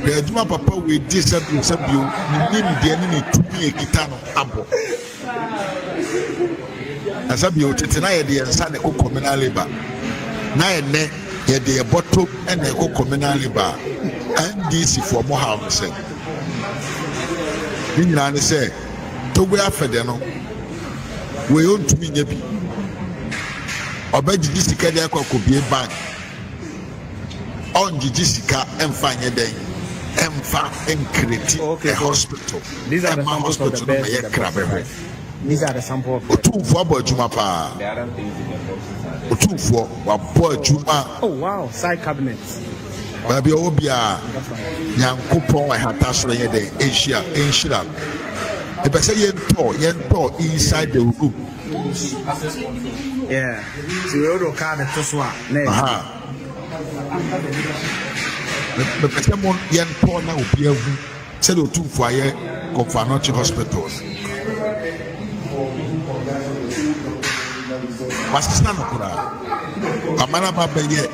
we ajuma papa we disabio nim de ne tumi ekita no abo asabio tetina ye de nsa ne communal labor na ene ye de bottom ene communal labor NDC for Mahama said. Ninani say, Togo afede no, we own to me nebi. Obeji jisika de akwa kobie bank. On jisika emfanye den, emfa enkreti a hospital. These are the samples of the beds. These are the samples of the Otumfo abo adwuma pa. Otumfo wabo adwuma. Oh wow, side cabinets. Baby obia nyankopon wa hatasoro ye de Asia enshira e be say yento inside the room. Yeah, so we all card the toswa na be say mon yento na obi ahu say the Otumfo aye Confanochi hospitals wasisa no kura amana ba beye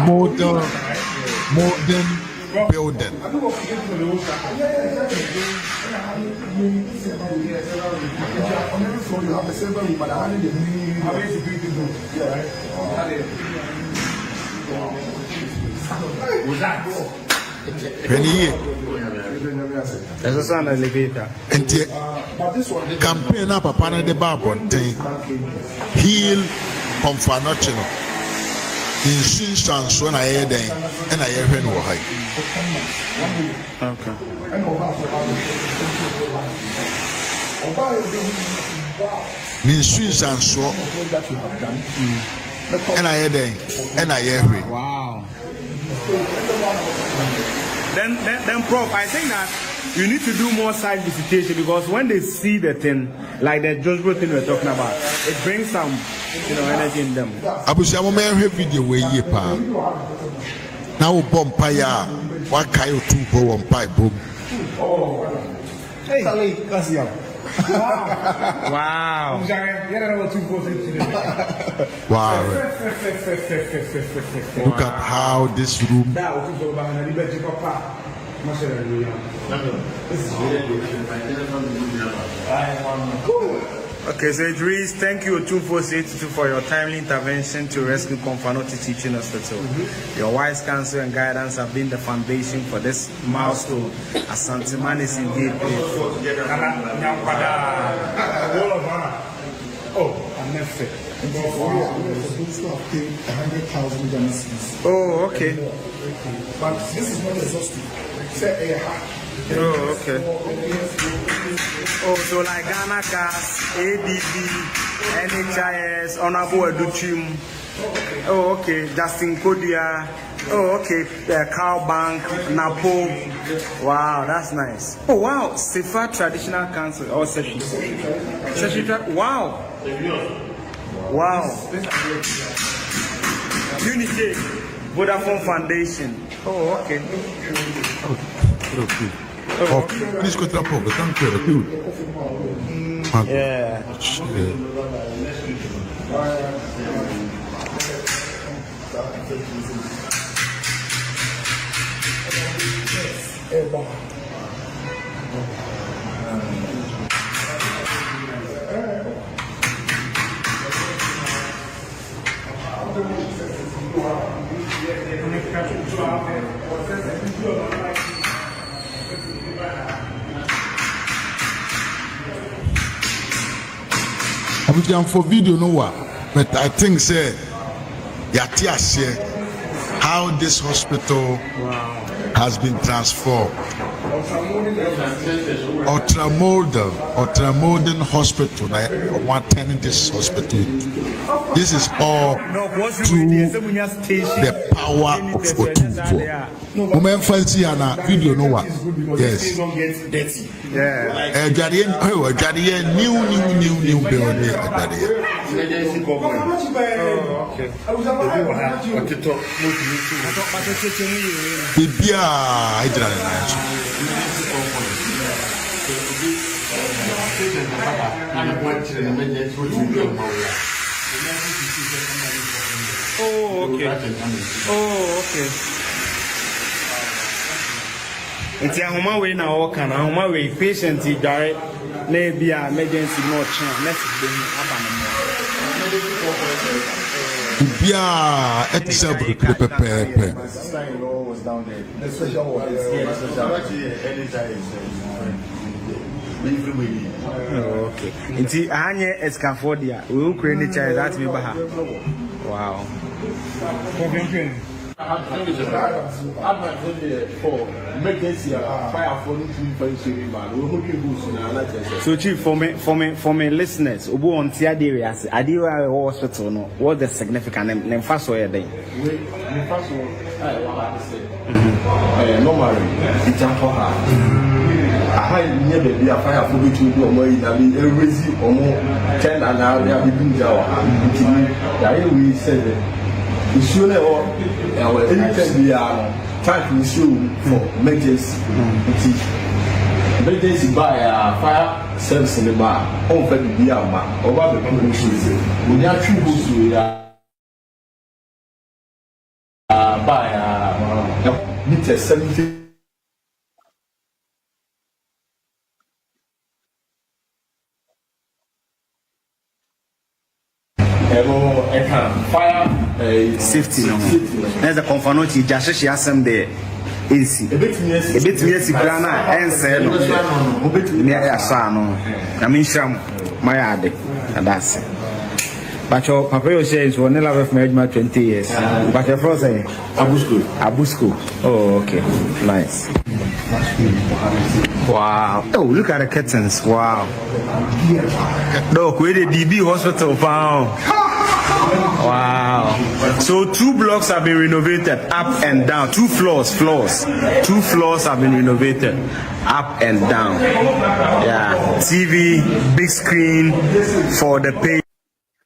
modern building. There's a sound elevator. And campaign up upon the Bible thing. Heal Confanotino. In instance when I hear them and I hear when we're high. Okay. Means and so and I hear them and I hear him. Wow. Then Prof, I think that you need to do more site visitation because when they see the thing, like the Joshua thing we're talking about, it brings some, energy in them. I was a video where you pa now bompire what kind of two bow on pipe boom. Hey, Wow. Wow. Look at how this room. Okay, so it reads, thank you 24822 for your timely intervention to rescue Konfanoti Teaching Hospital. Your wise counsel and guidance have been the foundation for this milestone. Asante Man is indeed grateful. Oh, okay. But this is not exhaustive. Say Oh, okay. Oh, so like Ghana Gas, ADB, NHIS, Honorable Educhim. Oh, okay. Justin Kodia. Oh, okay. Cow Bank, Napo. Wow, that's nice. Oh, wow. Sefa Traditional Council. Oh, Sefi. Wow. Wow. Unity. Vodafone Foundation. Oh, okay. Oh, please go to the pub. Thank you. Yeah. I will jump for video no one, but I think say Yatia how this hospital has been transformed. Ultramodern hospital. I want to attend this hospital. This is all through the power of Otumfo. Women fancy and a video no one. Yes. Yeah. New building. Bibia, I did Oh, okay. Oh, okay. It's a home way now, or can a home way patient direct, maybe an emergency more chance. Next thing Bibia, it's a pepe. was down there. The special one. Oh, okay. It's Anya Escafodia. We will create the child that we baha. Wow. So Chief, for me listeners, Ubu on Tia Darius, Adiwa hospital no, what's the significant name first way day? Normally, it's a for her. I never be a fire for which you do more in a raise or more 10 and now they are between Yawa. We said we should anytime we are trying to issue for emergency. emergency by fire service in the bar. On for the beer, over the people shoes. We are true boots by meter 70. Fire safety no. There's a confanoti jashe asem there. AC. A bit yes, Grana and say no. Near Asano. I mean, Sham, my ad, and that's it. But your papa says one never have married my 20 years. But your father say Abusco. Oh, okay, nice. Wow. Oh, look at the curtains. Wow. Look, where the DB hospital found. Wow. So 2 blocks have been renovated up and down. 2 floors. 2 floors have been renovated up and down. Yeah. TV, big screen for the pay.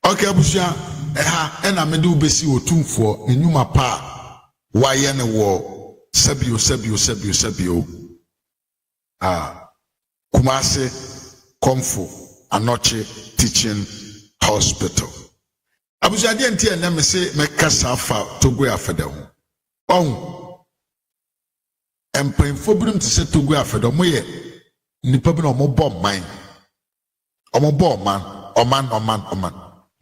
Okay, Abusia, and I may do besi o tumfo, enyuma pa, wayene wo, sebio. Kumase, Komfo, Anoche Teaching Hospital. Abuja di enti ene me se me kasa fa Togo afede ho. Empanfo birum te se Togo afede mo ye nipa bi na omo bom man. Omo bom man, oman.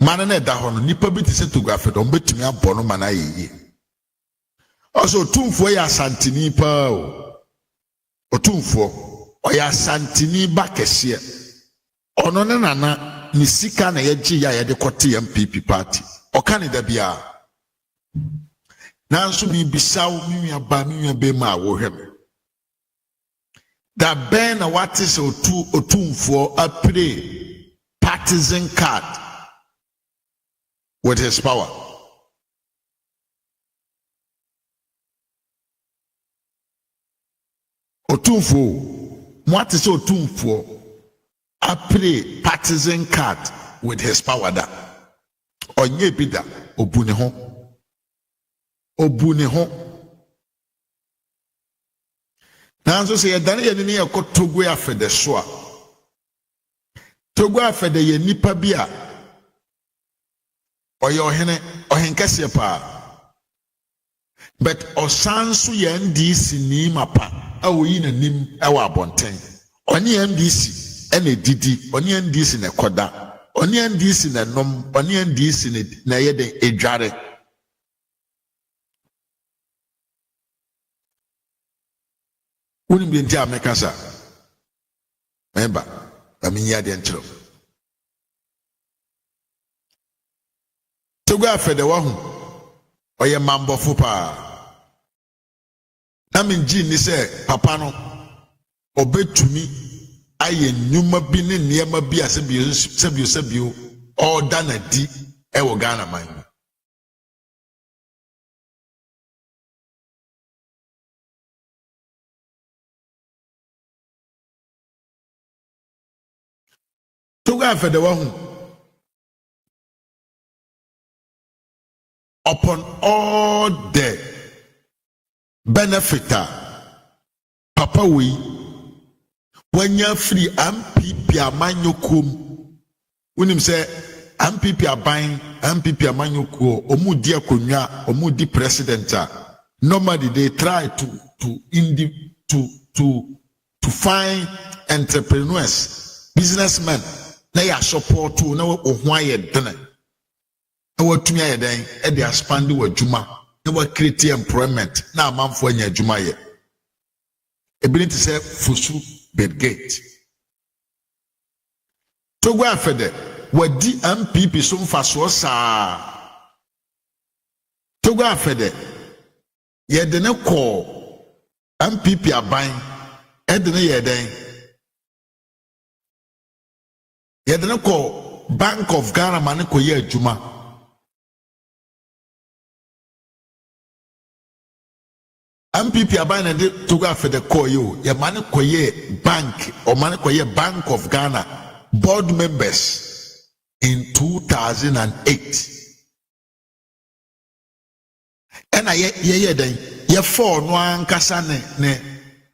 Man na da ho no nipa bi te se Togo afede omo betumi abo no man ayeye. Also tumfo ya santini pa o. Otumfo o ya santini ba kese. Ono ne nana ni sika na yeji ya yede kote MPP party o kanida bia nanso bi bisaw mi be ma wo hwem da ben na what is otumfo apre partisan card with his power otumfo what is otumfo I play partisan card with his power da. Onye bida obune ho. Nanso se yedane ye ne yakọ Togo afede so a. Togo afede ye nipa bi a oye ohenkese pa. But osanso ye NDC ni mapa awoyi na nim ewa abonten. Onye NDC ene didi oni ndisi ne koda oni ndisi ne nom oni ndisi ne na yede edware woni bi ntia mekasa memba aminya de ntro Togo afede wa hu oye mambofo pa na minji ni se papa no obetumi aye nyuma bi ne niema bi asebio all dana di e wo Ghana man Togo afede wa hu upon all the benefit papa we when you free MPP amanyokum unim say MPP aban MPP amanyoko omudi akonwa omudi president normally they try to find entrepreneurs businessmen na ya support na ohwa ye dene na watumi ye den e dey expand wadwuma na wa create employment na amanfo anya adwuma ye ability say fusu Bedgate. Togo afede wadi MPP so mfaso sa. Togo afede yede ne ko MPP aban edene yeden. Yede ne ko Bank of Ghana man ko ye adwuma. MPP aban de Togo afede ko yo ye man ko ye bank or man ko ye Bank of Ghana board members in 2008 and ye den ye for no ankasa ne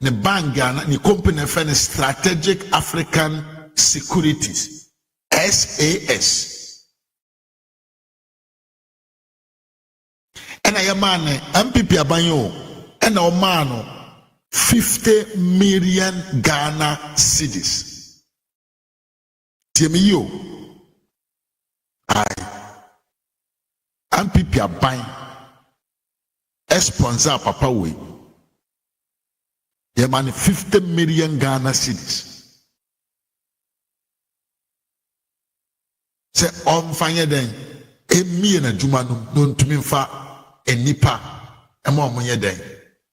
ne bank Ghana ne company friend Strategic African Securities SAS. And I man MPP abanyo and our man 50 million Ghana cedis. Tiemiyo I MPP aban sponsor papa we ye man 50 million Ghana cedis. Say fanye den emi na adwuma no ntumi mfa enipa ema omunye den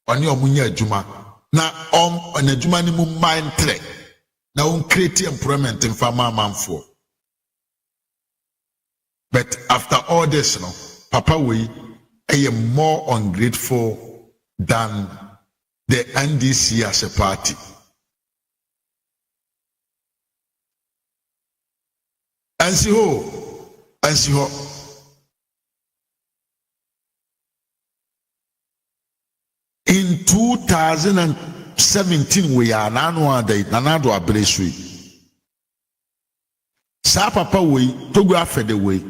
oni omunye adwuma na na adwuma ni mu mind tre na on create employment mfa manfo. But after all this, no, Papa we are more ungrateful than the NDC as a party. And see how, in 2017 we are nanado abresui. Sa papa we togo afede we.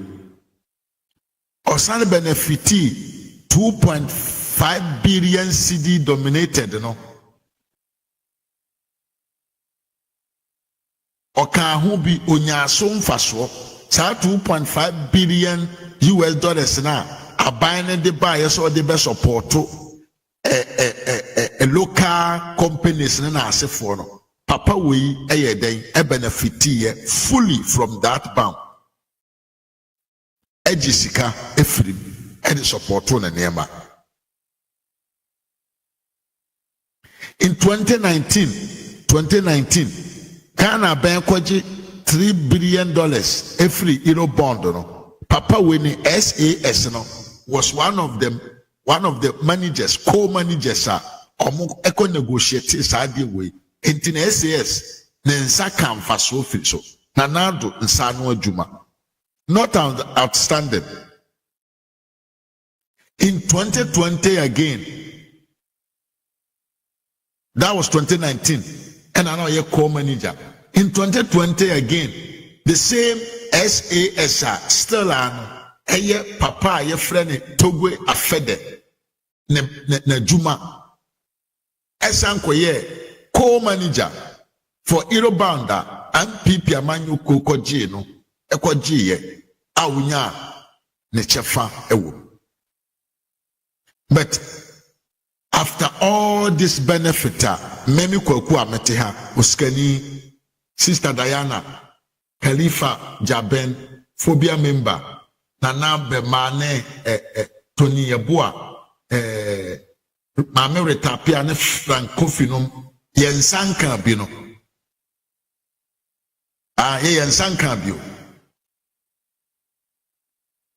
Osane benefiti 2.5 billion CD dominated, no. Oka hu bi onyaso mfaso sa 2.5 billion US dollars na abane de buy so de be support a local companies na asefo no. Papa we den e benefiti fully from that bank. Ejisika efrim e de support na nema. In 2019 Ghana bank kwaji $3 billion every euro bond no. Papa we ni SAS no was one of the managers, co-managers omo eco negotiate side way. Inti na SAS na nsa kamfa so fi so. Nanado nsa no adwuma. Not outstanding. In 2020 again, that was 2019, and I know you're co-manager. In 2020 again, the same SAS still on a papa, your friend Togwe Afede, ne Juma. Esanko ye co-manager for Eurobounder and Pipi Amanyu Kokoji no. Ekojiye awunya ne chefa ewo. But after all this benefit, memi kwaku amete ha uskani Sister Diana Khalifa Jaben phobia member Nana Bemane Tony Yeboa Mame Retapia ne Francofinum yensanka bino yensanka bio.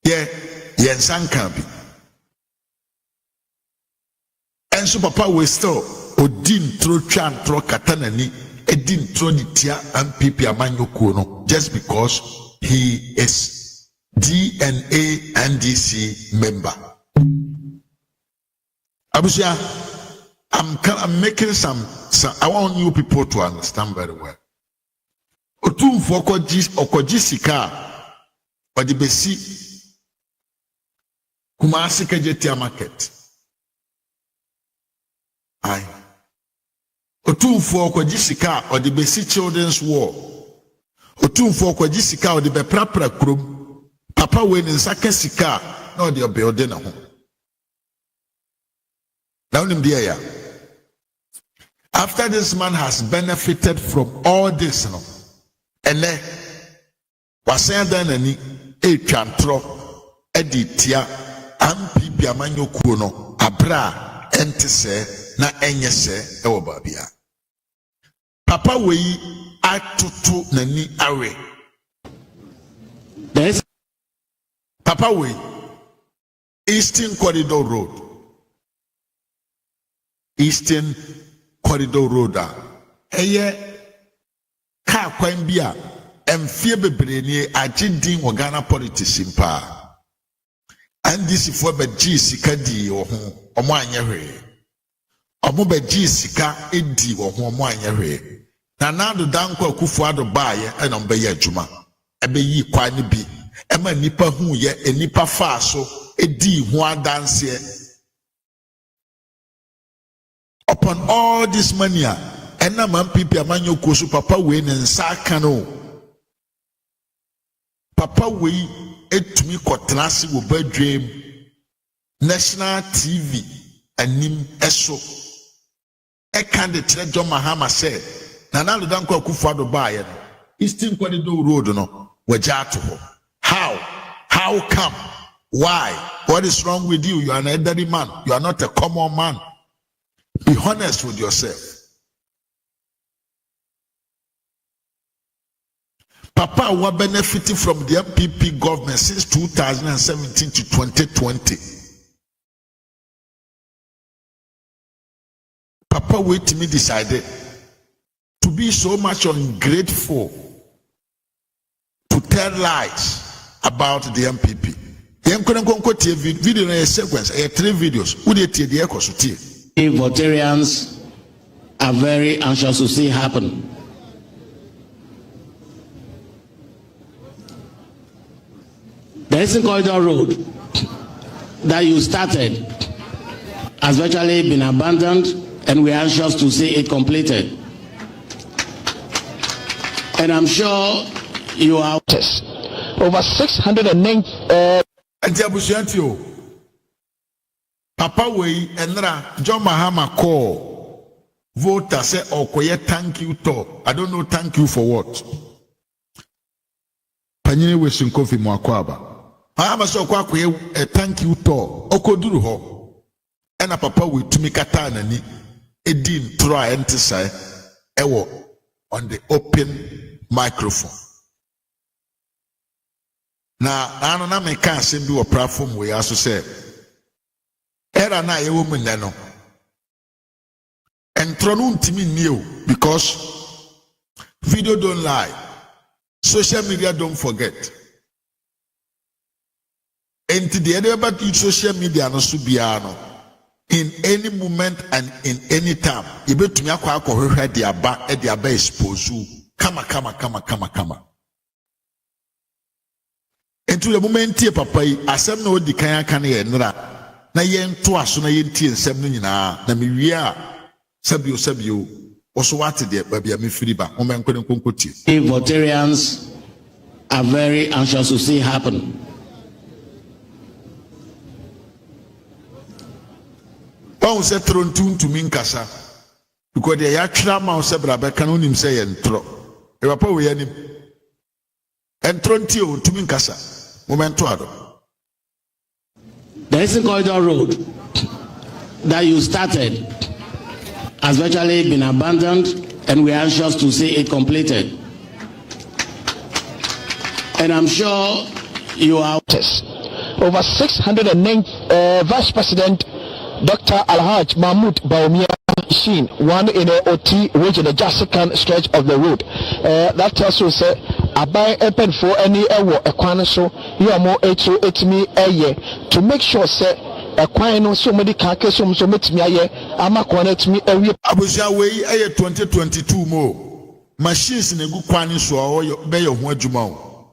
Yensanka bi. And so Papa we still odin tro twan tro katanani edin tro ditia MPP amanyoko no just because he is DNA NDC member. Abusia, I'm making some I want you people to understand very well. Otumfo okoji sika odibesi Kumasi Kejetia market. Aye. Otumfo okojisika or the basic children's war. Otumfo okojisika or the beprapra krum. Papa when in saka sika no the building home. Now after this man has benefited from all this, no, and then was saying any a chantro editia MPP amanyokuo no abra ente se na enye se ewo babia. Papa wei atutu nani awe. Yes. Papa wei Eastern Corridor Road. Eastern Corridor Road eye ka kwan bia emfie bebre ni agidin wo Ghana politics mpa. And this for the G sika di ho omo anye hwe omo be gi sika edi wo ho mo anya hwe na nado danko akufo ado baaye e no be ye adwuma e be yi kwa ne bi e ma nipa hu ye enipa fa so edi ho adanse upon all this money and na man pipi amanyo kosu papa we ne nsa kano papa we etumi kotrase wo badwem national TV anim eso e kan de tere John Mahama say na na lodan kwa kufa do baaye no Eastern Corridor Road no waja to ho how come why what is wrong with you? You are an elderly man, you are not a common man. Be honest with yourself. Papa was benefiting from the MPP government since 2017 to 2020. Papa wait to me decided to be so much ungrateful to tell lies about the MPP. Video in a sequence, 3 videos. Votarians are very anxious to see happen. The Eastern Corridor Road that you started has virtually been abandoned, and we are anxious to see it completed. And I'm sure you are over 609. Papa we enra John Mahama call voter say okoye thank you to. I don't know thank you for what. Panyine we sinkofi mo akwaba. Mahama say okoye thank you to. Okoduru ho. Ena papa we tumi kata nani edin try ente say ewo on the open microphone. Na ano na me ka asem bi wo platform we aso say era na ye woman no entro no ntimi new because video don't lie, social media don't forget, and the other about social media no so bia no in any moment and in any time you betumi akwa akohwehwe de aba expose kama into the moment here papa yi asem na odi kan aka na ye nra na yento aso na yenti ensem no nyina na mewie a sabio also what the baby me free ba o men konkoti. Votarians are very anxious to see happen. One say trontu to min kasa because they ya twa ma o se brabe kan onim say yentro e papa we yanim entronti o to min kasa momento ado. The Eastern Corridor Road that you started has virtually been abandoned, and we are anxious to see it completed. And I'm sure you are over 609 Vice President Dr. Alhaj Mahmoud Baumia Shin, one in a OT region, the Jasikan stretch of the road. That tells you, say, abai open for any ewo ekwan so you are more etimi eye to make sure say ekwan no so many ka so metimi aye ama kwan etimi ewie abuja we eye 2022 mo machines na gu kwan so o be ye ho adwuma o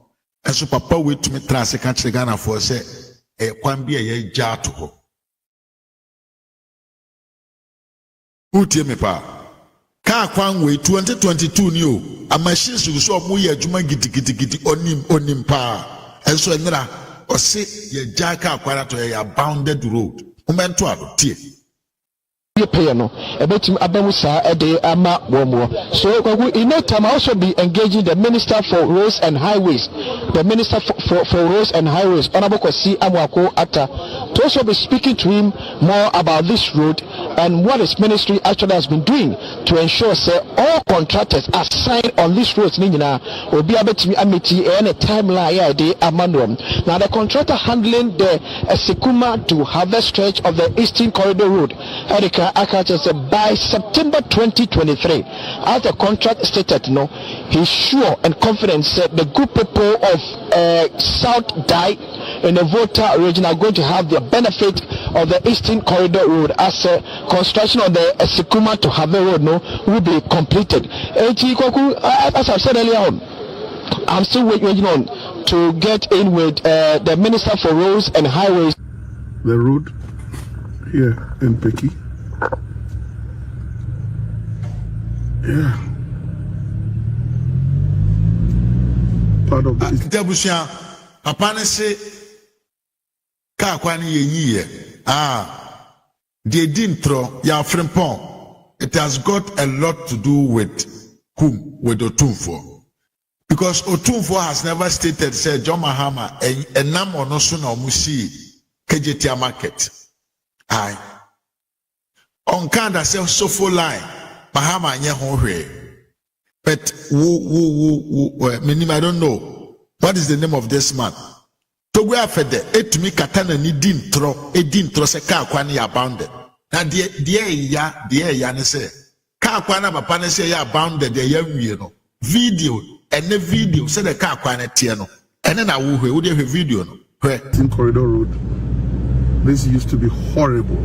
eso papa we tumi trase ka kire Ghana for say ekwan bi eye ja to ho utie me pa ka kwan we 2022 ni o a machine so mo ye adwuma gidigidi onim pa enso enra o se ye jaka akwara to ye bounded road momento ado tie pay no ebetim abamu sa ede ama womo so in no time also be engaging the Minister for Roads and Highways, the Minister for Roads and Highways, Honorable Kwasi Amwako Atta, to also be speaking to him more about this road and what his ministry actually has been doing to ensure say all contractors assigned on this road will be able to be amity any timeline de amandum. Now the contractor handling the Sekuma to Harvest stretch of the Eastern Corridor Road, Erika Akacha said by September 2023, as the contract stated, he's sure and confident that the good people of South Dai in the Volta region are going to have the benefit of the Eastern Corridor Road as construction of the Sekuma to Have Road will be completed. As I said earlier on, I'm still waiting on to get in with the Minister for Roads and Highways. The road here in Peki. Yeah. Part of the Papa say car kwani ye they didn't throw ya frimpon. It has got a lot to do with whom? With Otumfo. Because Otumfo has never stated, say John Mahama and nam or no sooner musi KJT market. Aye. On Kanda say Sofo line, Mahama nye honre. But I don't know. What is the name of this man? Togo afede etumi katana ni dintro se ka kwani abounded. Na die ya ne se ka kwana papa ne se ya abounded de ya wie no. Video ene video se the ka kwana tie no. Ene na wo hwe wo de hwe video no. Hwe in Corridor Road. This used to be horrible.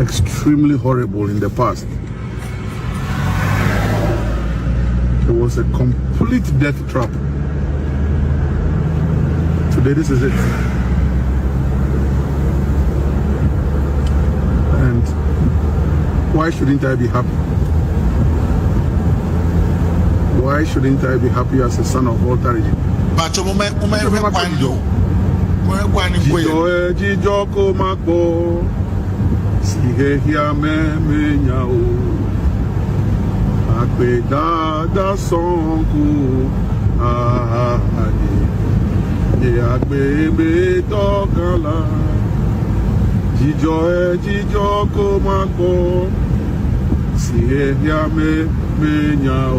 Extremely horrible in the past. It was a complete death trap. Today, this is it. And why shouldn't I be happy? Why shouldn't I be happy as a son of Walter Reggie? Dada sonku ya bebe tokala jijo ko mako si ya menya o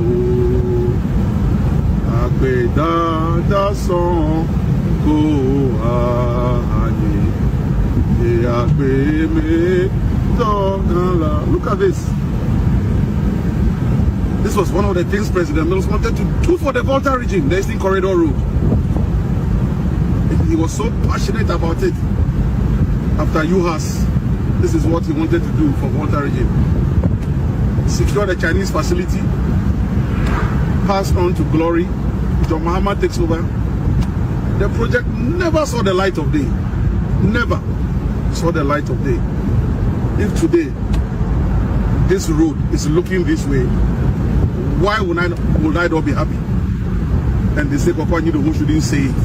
agbe dada sonku ya bebe tokala. Look at this. This was one of the things President Mills wanted to do for the Volta region, the Eastern Corridor Road. He was so passionate about it. After UHAS, this is what he wanted to do for Volta region. Secure the Chinese facility, pass on to glory. John Mahama takes over. The project never saw the light of day. Never saw the light of day. If today, this road is looking this way, why would I not be happy? And they say, Papa, you who shouldn't say it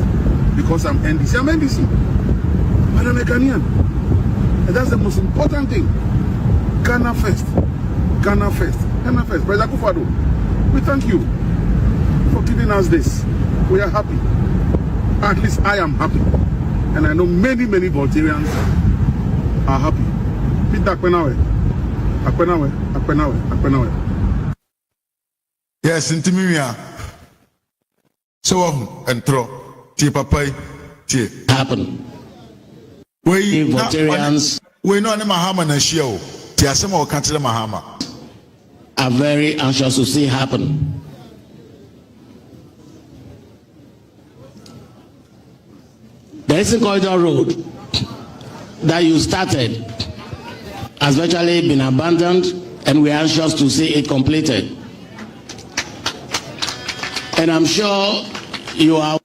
because I'm NDC. I'm NDC, but I'm a Ghanaian, and that's the most important thing. Ghana first, Ghana first, Ghana first. President Akufo-Addo, we thank you for giving us this. We are happy. At least I am happy, and I know many Voltarians are happy. Peter Akpenawe. Yes, intimia. So and throw tea papa tea happen. We Voltarians we know any Mahama na shio. Tea asema o kanti Mahama are very anxious to see happen. The Eastern Corridor Road that you started has virtually been abandoned, and we are anxious to see it completed. And I'm sure you are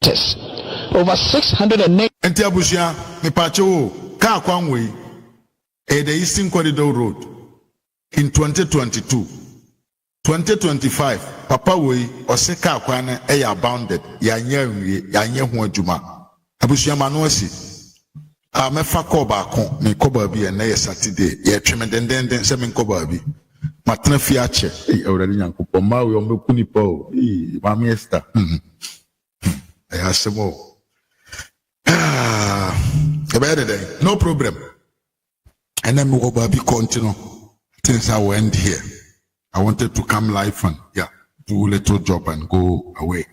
over 608. Enti abusia me pacho ka kwanwe the Eastern Corridor Road in 2022 2025 papa we ose ka kwana abounded ya nye ho adwuma abusia ma no asi me fa koba ko me koba bi na Saturday ye tweme denden se me koba bi matena fi ache already nyankopɔ ma we ombeku nipa o mama Esther ayasemo no problem. And then we will be continue. Things I will end here. I wanted to come live and do a little job and go away.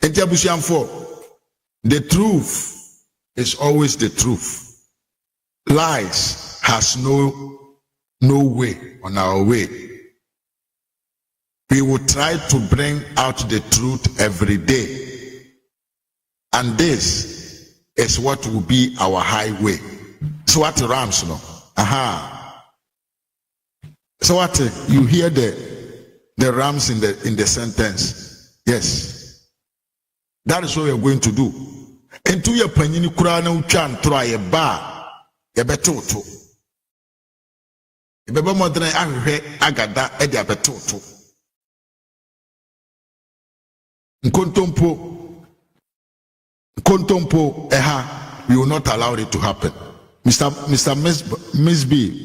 And the truth is always the truth. Lies has no way on our way. We will try to bring out the truth every day. And this is what will be our highway. So what rams no? Aha. So what you hear the rams in the sentence? Yes. That is what we are going to do. Into your panini kurana uchan try a bar, a betoto. A beba modern agada edia betoto. Kontompo eha, we will not allow it to happen. Mr. Mesby.